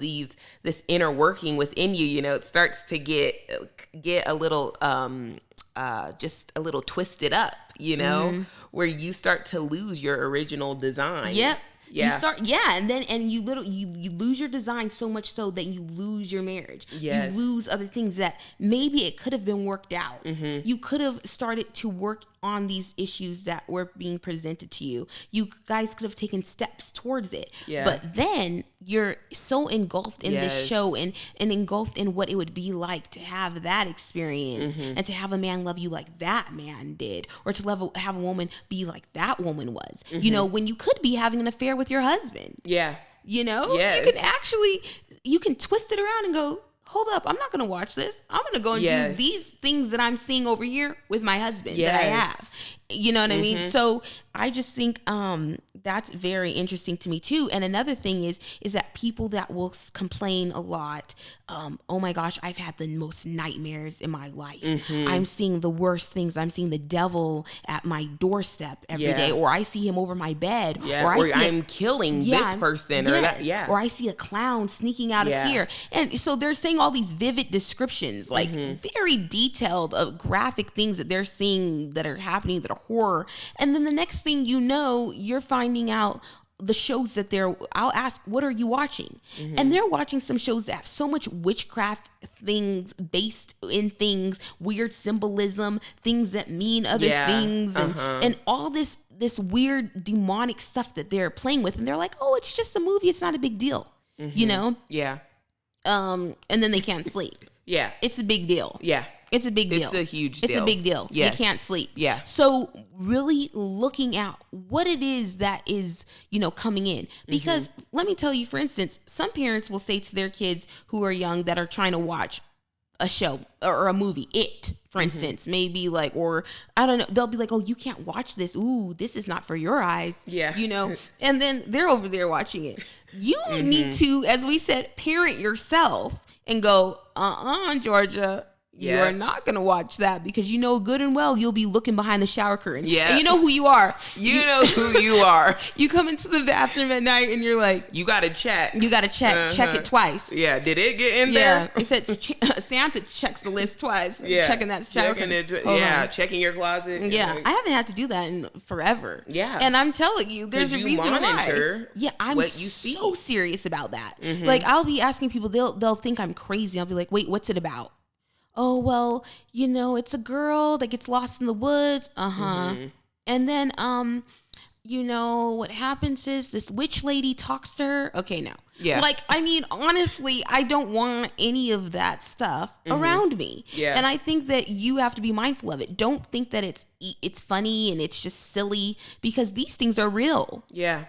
this inner working within you, you know, it starts to get a little, just a little twisted up, you know, where you start to lose your original design. Yep. Yeah. You lose your design so much so that you lose your marriage. Yes. You lose other things that maybe it could have been worked out. You could have started to work on these issues that were being presented to you. You guys could have taken steps towards it. Yeah. But then you're so engulfed in this show and engulfed in what it would be like to have that experience and to have a man love you like that man did, or to have a woman be like that woman was. You know, when you could be having an affair with your husband. Yeah. You know? Yes. You can twist it around and go, hold up, I'm not going to watch this. I'm going to go and do these things that I'm seeing over here with my husband that I have. You know what I mean? So I just think that's very interesting to me too. And another thing is that people that will complain a lot, oh my gosh, I've had the most nightmares in my life. I'm seeing the worst things. I'm seeing the devil at my doorstep every day, or I see him over my bed, or I'm killing this person, or that, or I see a clown sneaking out of here. And so they're saying all these vivid descriptions, like very detailed, graphic things that they're seeing that are happening that are horror. And then the next thing you know, you're finding out the shows that I'll ask, what are you watching? And they're watching some shows that have so much witchcraft things based in things, weird symbolism, things that mean other things, and all this weird demonic stuff that they're playing with. And they're like, oh, it's just a movie. It's not a big deal, you know? Yeah. And then they can't sleep. Yeah. It's a big deal. Yeah. It's a big deal. It's a huge deal. It's a big deal. Yes. They can't sleep. Yeah. So really looking at what it is that is, you know, coming in. Because let me tell you, for instance, some parents will say to their kids who are young that are trying to watch a show or a movie, for instance, maybe like, or I don't know, they'll be like, oh, you can't watch this. Ooh, this is not for your eyes. Yeah. You know, and then they're over there watching it. You need to, as we said, parent yourself and go, Georgia, you are not going to watch that, because you know good and well you'll be looking behind the shower curtain. Yeah. And you know who you are. You know who you are. You come into the bathroom at night and you're like, you got to check. You got to check. Check it twice. Yeah. Did it get in there? It said Santa checks the list twice. Yeah. Checking that shower curtain. Checking your closet. Yeah. I haven't had to do that in forever. Yeah. And I'm telling you, there's a reason why. Yeah. I'm so serious about that. Like, I'll be asking people, they'll think I'm crazy. I'll be like, wait, what's it about? Oh, well, you know, it's a girl that gets lost in the woods. And then, you know, what happens is this witch lady talks to her. Okay, no. Yeah. Like, I mean, honestly, I don't want any of that stuff around me. Yeah. And I think that you have to be mindful of it. Don't think that it's funny and it's just silly, because these things are real. Yeah.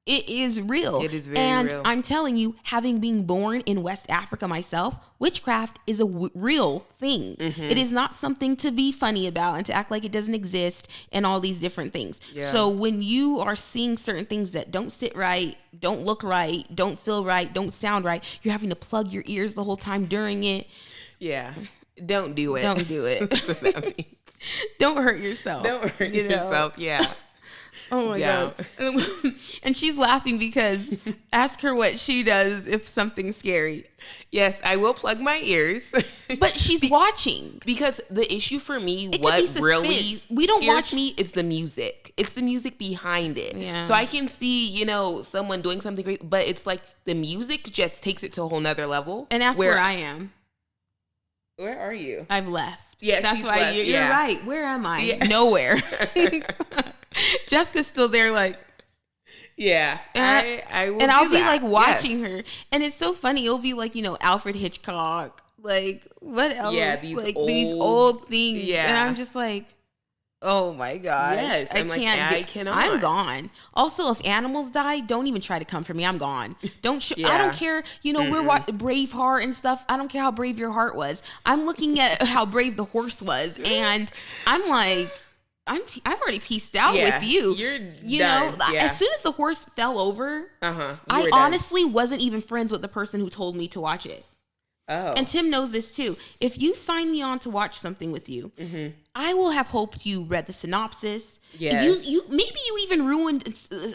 It is real. It is very real. And I'm telling you, having been born in West Africa myself, witchcraft is a real thing. It is not something to be funny about and to act like it doesn't exist and all these different things. Yeah. So when you are seeing certain things that don't sit right, don't look right, don't feel right, don't sound right, you're having to plug your ears the whole time during it. Yeah. Don't do it. Don't do it. That's what that means. Don't hurt yourself. Don't hurt yourself. Yeah. Oh my God. And she's laughing because ask her what she does if something's scary. Yes, I will plug my ears. But she's watching. Because the issue for me, It what could be really suspense. We don't scares watch- me is the music. It's the music behind it. Yeah. So I can see, you know, someone doing something great, but it's like the music just takes it to a whole nother level. And ask where I am. Where are you? I've left. Yeah, that's she's why left. you're Yeah. right. Where am I? Yeah. Nowhere. Jessica's still there, like. Yeah, I will. And I'll be that. like watching her, and it's so funny. It'll be like, you know, Alfred Hitchcock, like what else? Yeah, these old things. Yeah, and I'm just like, oh my gosh, yes, I cannot. I'm gone. Also, if animals die, don't even try to come for me. I'm gone. Don't. I Yeah. don't care. You know, we're Braveheart and stuff. I don't care how brave your heart was. I'm looking at how brave the horse was, and I'm like. I've already pieced out with you. You done. know, as soon as the horse fell over, I honestly wasn't even friends with the person who told me to watch it. Oh. And Tim knows this too. If you sign me on to watch something with you, I will have hoped you read the synopsis. Yes. You maybe you even ruined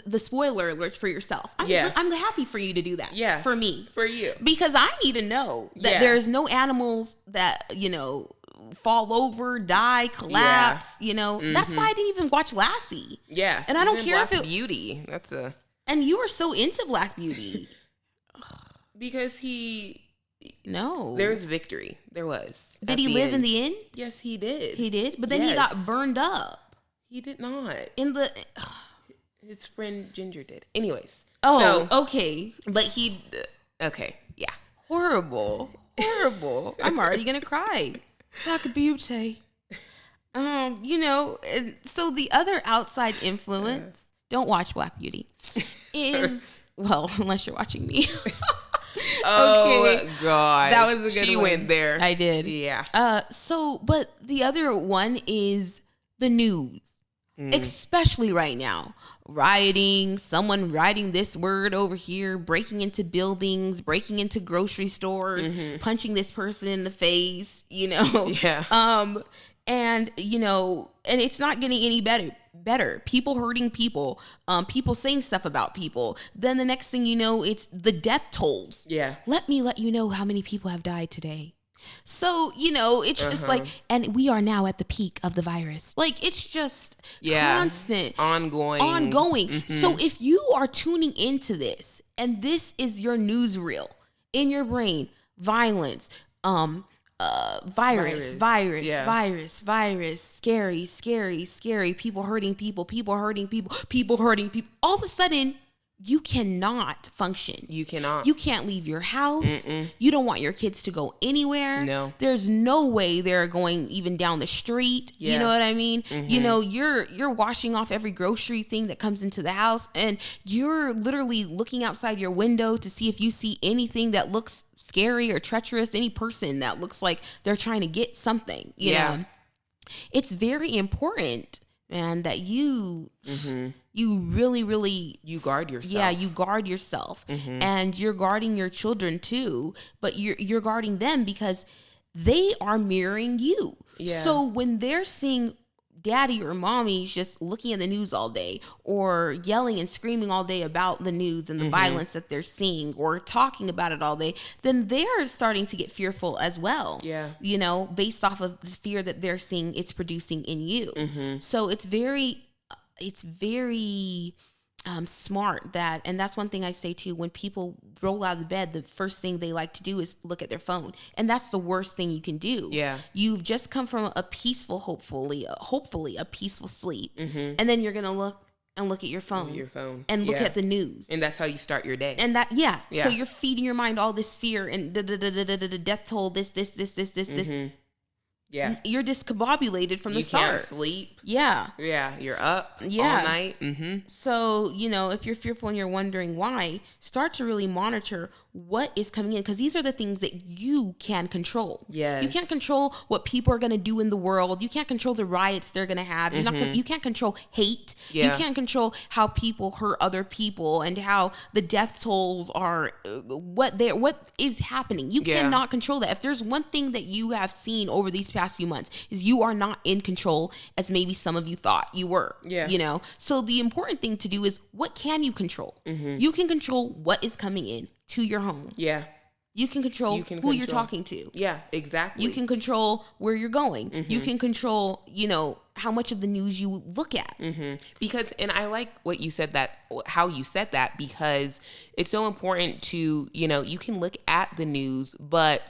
the spoiler alerts for yourself. I'm happy for you to do that. Yeah. For me. For you. Because I need to know that there's no animals that, you know, fall over, die, collapse, you know. That's why I didn't even watch Lassie. Yeah. And I don't care Black if it Beauty. That's a And you were so into Black Beauty. because he No. there was victory. There was. Did he live in the end? Yes, he did. He did, but then he got burned up. He did not. In the His friend Ginger did. Anyways. Oh, okay. But he okay. Yeah. Horrible. I'm already gonna cry. Black Beauty. You know, and so the other outside influence, don't watch Black Beauty, is, well, unless you're watching me. Oh, God. That was a good She one. went there. I did. Yeah. But the other one is the news. Especially right now, rioting, someone writing this word over here, breaking into buildings, breaking into grocery stores, punching this person in the face, you know? Yeah. And, you know, and it's not getting any better. People hurting people, people saying stuff about people. Then the next thing you know, it's the death tolls. Yeah. Let me let you know how many people have died today. So, you know, it's just like, and we are now at the peak of the virus. Like, it's just constant. Ongoing. So if you are tuning into this, and this is your newsreel in your brain, violence, virus, scary, people hurting people. All of a sudden, you cannot function. You cannot. You can't leave your house. You don't want your kids to go anywhere. No. There's no way they're going even down the street. Yeah. You know what I mean? You know, you're washing off every grocery thing that comes into the house, and you're literally looking outside your window to see if you see anything that looks scary or treacherous, any person that looks like they're trying to get something. You know? It's very important, man, that you really you guard yourself. Yeah, you guard yourself. And you're guarding your children too, but you're guarding them because they are mirroring you. Yeah. So when they're seeing daddy or mommy just looking at the news all day or yelling and screaming all day about the news and the violence that they're seeing or talking about it all day, then they're starting to get fearful as well. Yeah. You know, based off of the fear that they're seeing it's producing in you. So it's very smart that, and that's one thing I say too, when people roll out of bed, the first thing they like to do is look at their phone. And that's the worst thing you can do. Yeah. You've just come from a peaceful, hopefully a peaceful sleep. And then you're going to look at your phone. And look at the news. And that's how you start your day. And that, so you're feeding your mind all this fear and the death toll, this. Yeah. You're discombobulated from the start. You can't sleep. Yeah. Yeah. You're up all night. So, you know, if you're fearful and you're wondering why, start to really monitor what is coming in, because these are the things that you can control. Yes. You can't control what people are going to do in the world. You can't control the riots they're going to have. You're not gonna, you can't control hate. Yeah. You can't control how people hurt other people and how the death tolls are, what is happening. You cannot control that. If there's one thing that you have seen over these past few months, is you are not in control as maybe some of you thought you were. Yeah. You know? So the important thing to do is, what can you control? You can control what is coming in to your home. Yeah. You can control who you're talking to. Yeah, exactly. You can control where you're going. You can control, how much of the news you look at. Because, and I like what you said, how you said that, because it's so important to, you can look at the news, but,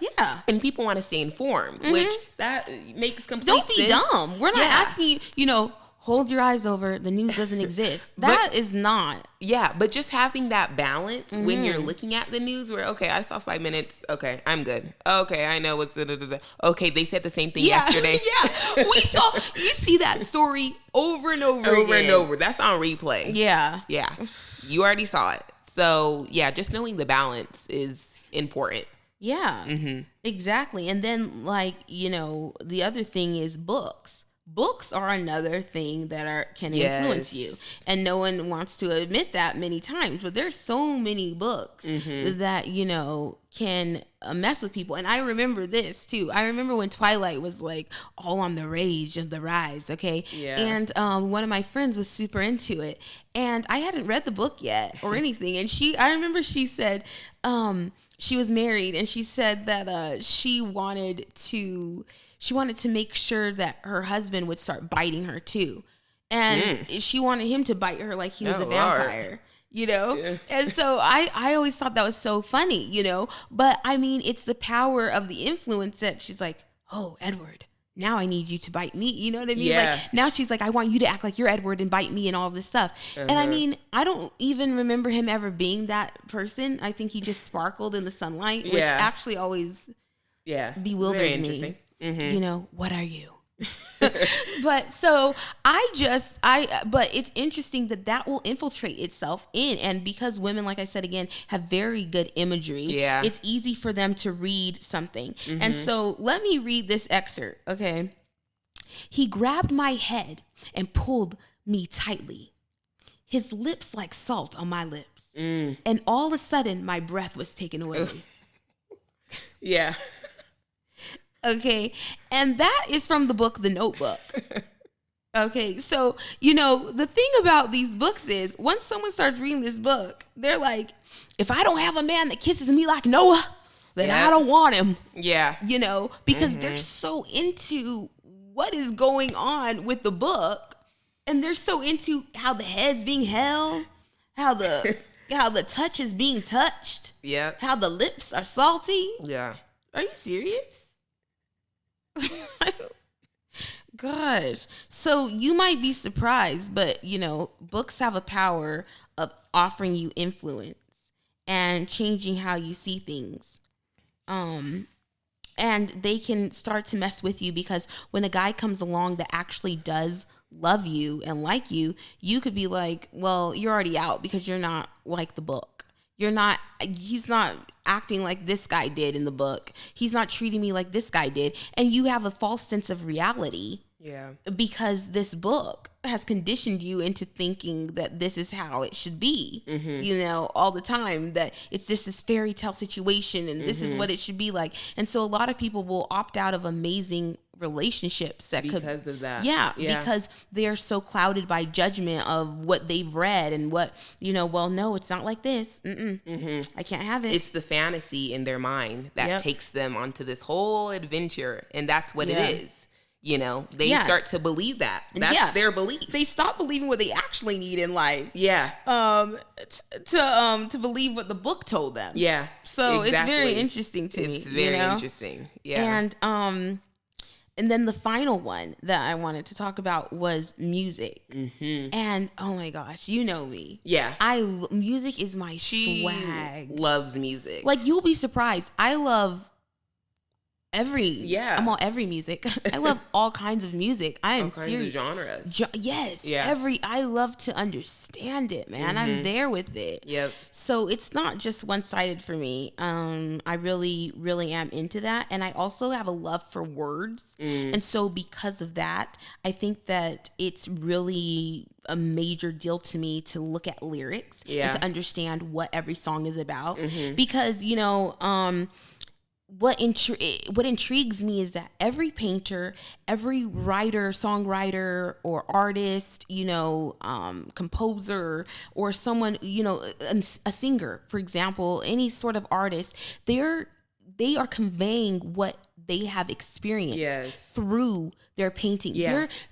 and people want to stay informed, which that makes complete sense. Don't be dumb. We're not asking you, hold your eyes over, the news doesn't exist. That is not. Yeah, but just having that balance when you're looking at the news where, okay, I saw 5 minutes. Okay, I'm good. Okay, I know what's... Okay, they said the same thing yesterday. You see that story over and over and over. That's on replay. Yeah. You already saw it. So, yeah, just knowing the balance is important. Yeah, exactly. And then, the other thing is books. Books are another thing that can influence you. And no one wants to admit that many times, but there's so many books that, can mess with people. And I remember this too. I remember when Twilight was all on the rage and the rise. Okay. Yeah. And one of my friends was super into it, and I hadn't read the book yet or anything. And I remember she said, she was married, and she said that she wanted to make sure that her husband would start biting her too. And she wanted him to bite her like he was a vampire, Yeah. And so I always thought that was so funny, but I mean, it's the power of the influence that she's like, oh, Edward, now I need you to bite me. You know what I mean? Yeah. Now she's like, I want you to act like you're Edward and bite me and all of this stuff. And I mean, I don't even remember him ever being that person. I think he just sparkled in the sunlight, which actually always bewildered Very me. interesting. What are you? But so but it's interesting that will infiltrate itself in, and because women, like I said again, have very good imagery, it's easy for them to read something. And so let me read this excerpt, okay? He grabbed my head and pulled me tightly, his lips like salt on my lips, and all of a sudden my breath was taken away. Yeah. Okay, and that is from the book The Notebook. Okay, so, the thing about these books is, once someone starts reading this book, they're like, if I don't have a man that kisses me like Noah, then I don't want him. Yeah. Because they're so into what is going on with the book, and they're so into how the head's being held, how the touch is being touched, how the lips are salty. Yeah. Are you serious? Gosh. So you might be surprised, but books have a power of offering you influence and changing how you see things. And they can start to mess with you, because when a guy comes along that actually does love you and like you, you could be like, well, you're already out because you're not like the book. He's not acting like this guy did in the book. He's not treating me like this guy did. And you have a false sense of reality. Yeah. Because this book has conditioned you into thinking that this is how it should be, all the time, that it's just this fairy tale situation and this is what it should be like. And so a lot of people will opt out of amazing relationships because of that. Yeah, because they're so clouded by judgment of what they've read and what, well, no, it's not like this. I can't have it. It's the fantasy in their mind that takes them onto this whole adventure, and that's what it is. They start to believe that. That's their belief. They stop believing what they actually need in life. Yeah. To believe what the book told them. Yeah. So it's very interesting to me. It's very interesting. Yeah. And then the final one that I wanted to talk about was music. And oh my gosh, you know me. Yeah. Music is my swag. Loves music. Like, you'll be surprised. I love I'm all every music. I love all kinds of music. I am all kinds serious. of genres. Yes. Yeah. I love to understand it, man. I'm there with it. Yep. So it's not just one-sided for me. I really, really am into that. And I also have a love for words. And so because of that, I think that it's really a major deal to me to look at lyrics and to understand what every song is about. Because, you know, what intrigues me is that every painter, every writer, songwriter, or artist, you know, composer, or someone, you know, a singer, for example, any sort of artist, they are conveying what they have experienced through their painting.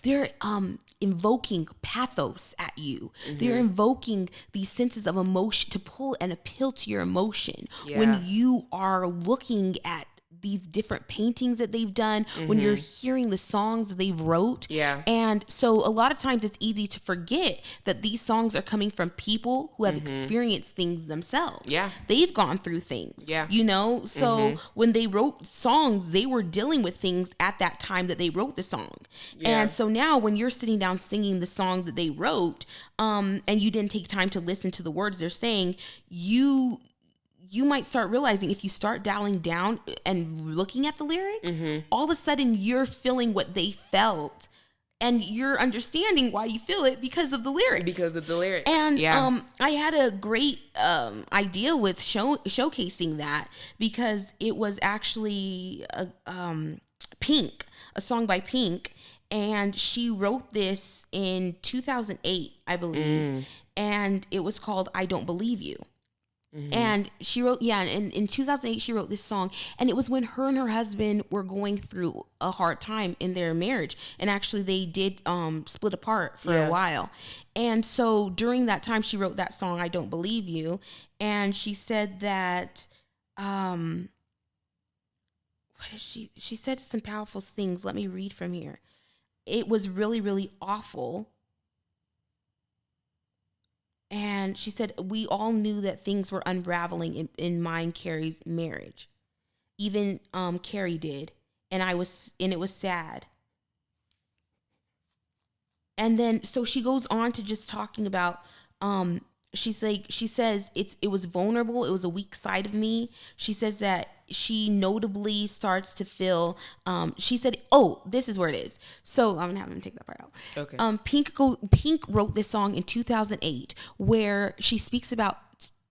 They're invoking pathos at you. They're invoking these senses of emotion to pull and appeal to your emotion when you are looking at these different paintings that they've done, when you're hearing the songs that they've wrote. And so a lot of times it's easy to forget that these songs are coming from people who have experienced things themselves. They've gone through things, you know? So when they wrote songs, they were dealing with things at that time that they wrote the song. And so now when you're sitting down singing the song that they wrote, and you didn't take time to listen to the words they're saying, you might start realizing if you start dialing down and looking at the lyrics, all of a sudden you're feeling what they felt, and you're understanding why you feel it because of the lyrics. And I had a great idea with showcasing that, because it was actually a song by Pink, and she wrote this in 2008, I believe, and it was called I Don't Believe You. And she wrote, and in 2008, she wrote this song, and it was when her and her husband were going through a hard time in their marriage. And actually they did split apart for a while. And so during that time, she wrote that song, I Don't Believe You. And she said that, what is she said some powerful things. Let me read from here. It was really, really awful. And she said, we all knew that things were unraveling in mine, Carrie's marriage. Even Carrie did. And it was sad. And then, so she goes on to just talking about, she says it was vulnerable. It was a weak side of me. She says that she notably starts to feel, she said, oh, this is where it is. So I'm gonna have him take that part out. Okay. Pink wrote this song in 2008 where she speaks about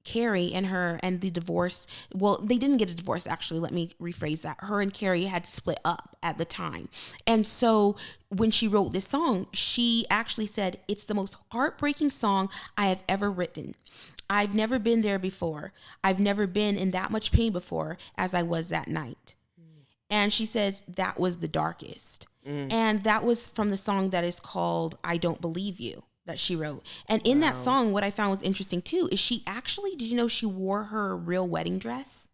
Carrie and the divorce. Well, they didn't get a divorce, actually. Let me rephrase that. Her and Carrie had split up at the time. And so when she wrote this song, she actually said, it's the most heartbreaking song I have ever written. I've never been there before. I've never been in that much pain before as I was that night. And she says that was the darkest. And that was from the song that is called I Don't Believe You, that she wrote. And in that song, what I found was interesting too, is she actually, did you know she wore her real wedding dress?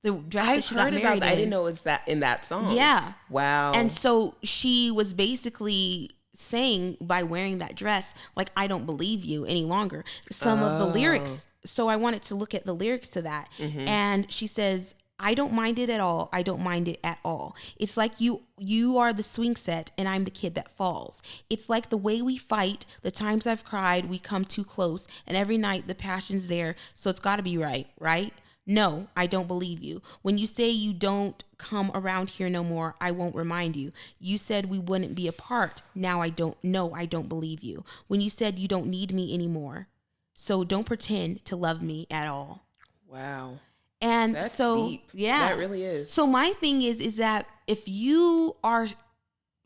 The dress that she got married in. I didn't know it was that in that song. Yeah. Wow. And so she was basically saying, by wearing that dress, like, I don't believe you any longer. Some of the lyrics. So I wanted to look at the lyrics to that. And she says, I don't mind it at all. I don't mind it at all. It's like you are the swing set and I'm the kid that falls. It's like the way we fight, the times I've cried, we come too close, and every night the passion's there, so it's gotta be right, right? No, I don't believe you. When you say you don't come around here no more, I won't remind you. You said we wouldn't be apart. Now I don't believe you. When you said you don't need me anymore. So don't pretend to love me at all. Wow. And that's so, deep. yeah. That really is. So my thing is that if you are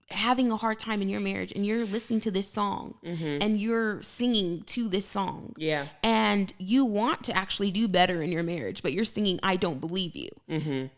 having a hard time in your marriage and you're listening to this song and you're singing to this song and you want to actually do better in your marriage, but you're singing, I don't believe you.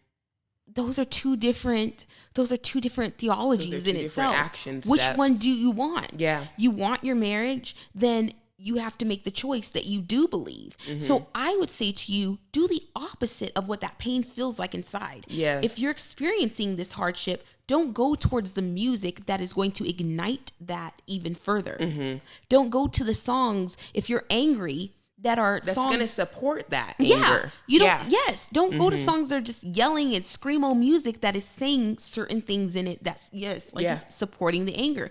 Those are two different theologies in itself. Action steps. Which one do you want? Yeah. You want your marriage, then you have to make the choice that you do believe. So I would say to you, do the opposite of what that pain feels like inside. Yes. If you're experiencing this hardship, don't go towards the music that is going to ignite that even further. Don't go to the songs. If you're angry, that are that's songs going to support that yeah, anger. you don't. Yes, don't go to songs that are just yelling and screamo music that is saying certain things in it. That's it's supporting the anger.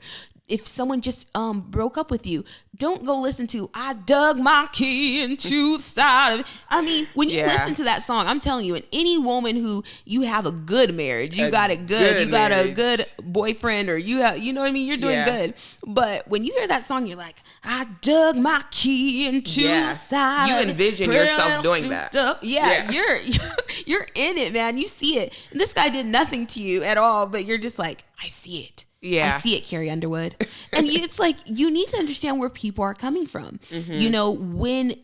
If someone just broke up with you, don't go listen to "I dug my key into the side of it." I mean, when you listen to that song, I'm telling you, and any woman who you have a good marriage, you got a good boyfriend, or you know what I mean, you're doing good. But when you hear that song, you're like, "I dug my key into the side." You envision yourself doing that. You're in it, man. You see it. And this guy did nothing to you at all, but you're just like, I see it. Yeah. I see it, Carrie Underwood. And it's like, you need to understand where people are coming from. You know, when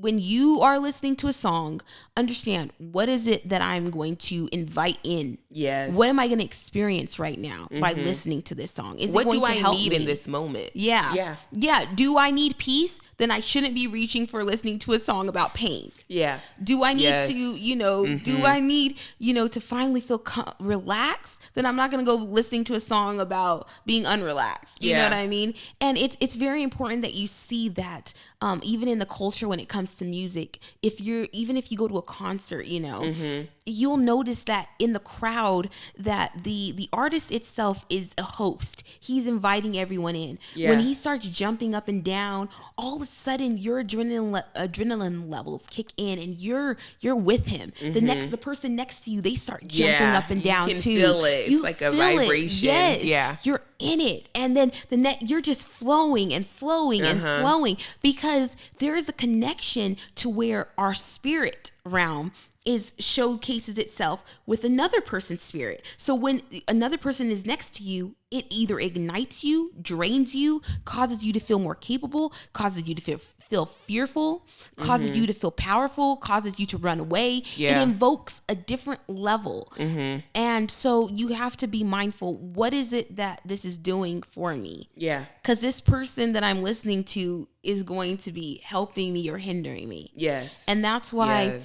you are listening to a song, understand, what is it that I'm going to invite in? Yes. What am I going to experience right now by listening to this song? Is what it going do to I help need me in this moment? Yeah. Do I need peace? Then I shouldn't be reaching for listening to a song about pain. Yeah. Do I need to, do I need, to finally feel relaxed? Then I'm not going to go listening to a song about being unrelaxed. You know what I mean? And it's very important that you see that even in the culture when it comes to music, if you go to a concert, you'll notice that in the crowd that the artist itself is a host. He's inviting everyone in. Yeah. When he starts jumping up and down, all of a sudden your adrenaline levels kick in, and you're with him. The person next to you, they start jumping up and down too. You can feel it. It's like a vibration. Yes. Yeah. You're in it. And then you're just flowing and flowing and flowing, because there is a connection to where our spirit realm showcases itself with another person's spirit. So when another person is next to you, it either ignites you, drains you, causes you to feel more capable, causes you to feel fearful, causes you to feel powerful, causes you to run away. It invokes a different level. And so you have to be mindful, what is it that this is doing for me? Yeah. Because this person that I'm listening to is going to be helping me or hindering me. Yes. And that's why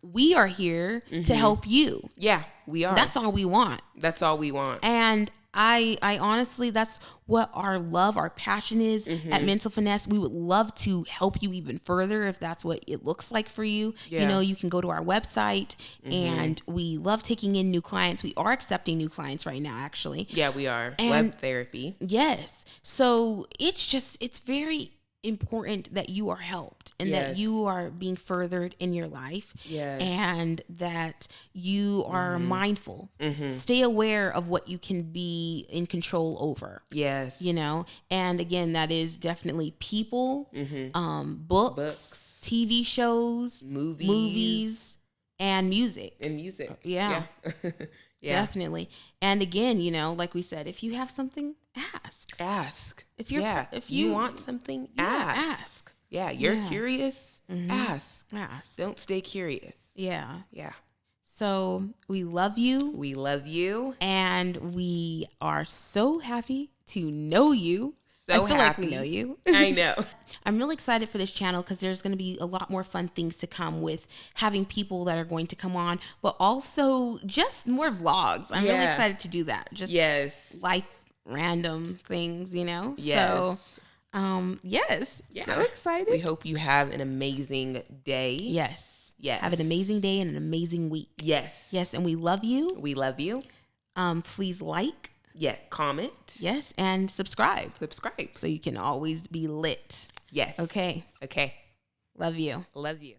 we are here to help you. Yeah, we are. That's all we want. That's all we want. And I honestly, that's what our love, our passion is at Mental Finesse. We would love to help you even further if that's what it looks like for you. Yeah. You can go to our website, and we love taking in new clients. We are accepting new clients right now, actually. Yeah, we are. Web therapy. Yes. So it's very important that you are helped, and that you are being furthered in your life, and that you are mindful. Stay aware of what you can be in control over. Yes. And again, that is definitely people, books, TV shows, movies, and music. Yeah. Definitely. And again, like we said, if you have something, ask. If you want something, ask. Yeah, you're curious, ask. Don't stay curious. Yeah. So we love you. And we are so happy to know you. I feel like we know you. I know. I'm really excited for this channel, because there's going to be a lot more fun things to come with having people that are going to come on, but also just more vlogs. I'm really excited to do that. Just life random things, Yes. So, yes. Yeah. So excited. We hope you have an amazing day. Yes. Have an amazing day and an amazing week. Yes. And we love you. Please like. Yeah, comment. Yes, and subscribe. Subscribe. So you can always be lit. Yes. Okay. Okay. Love you. Love you.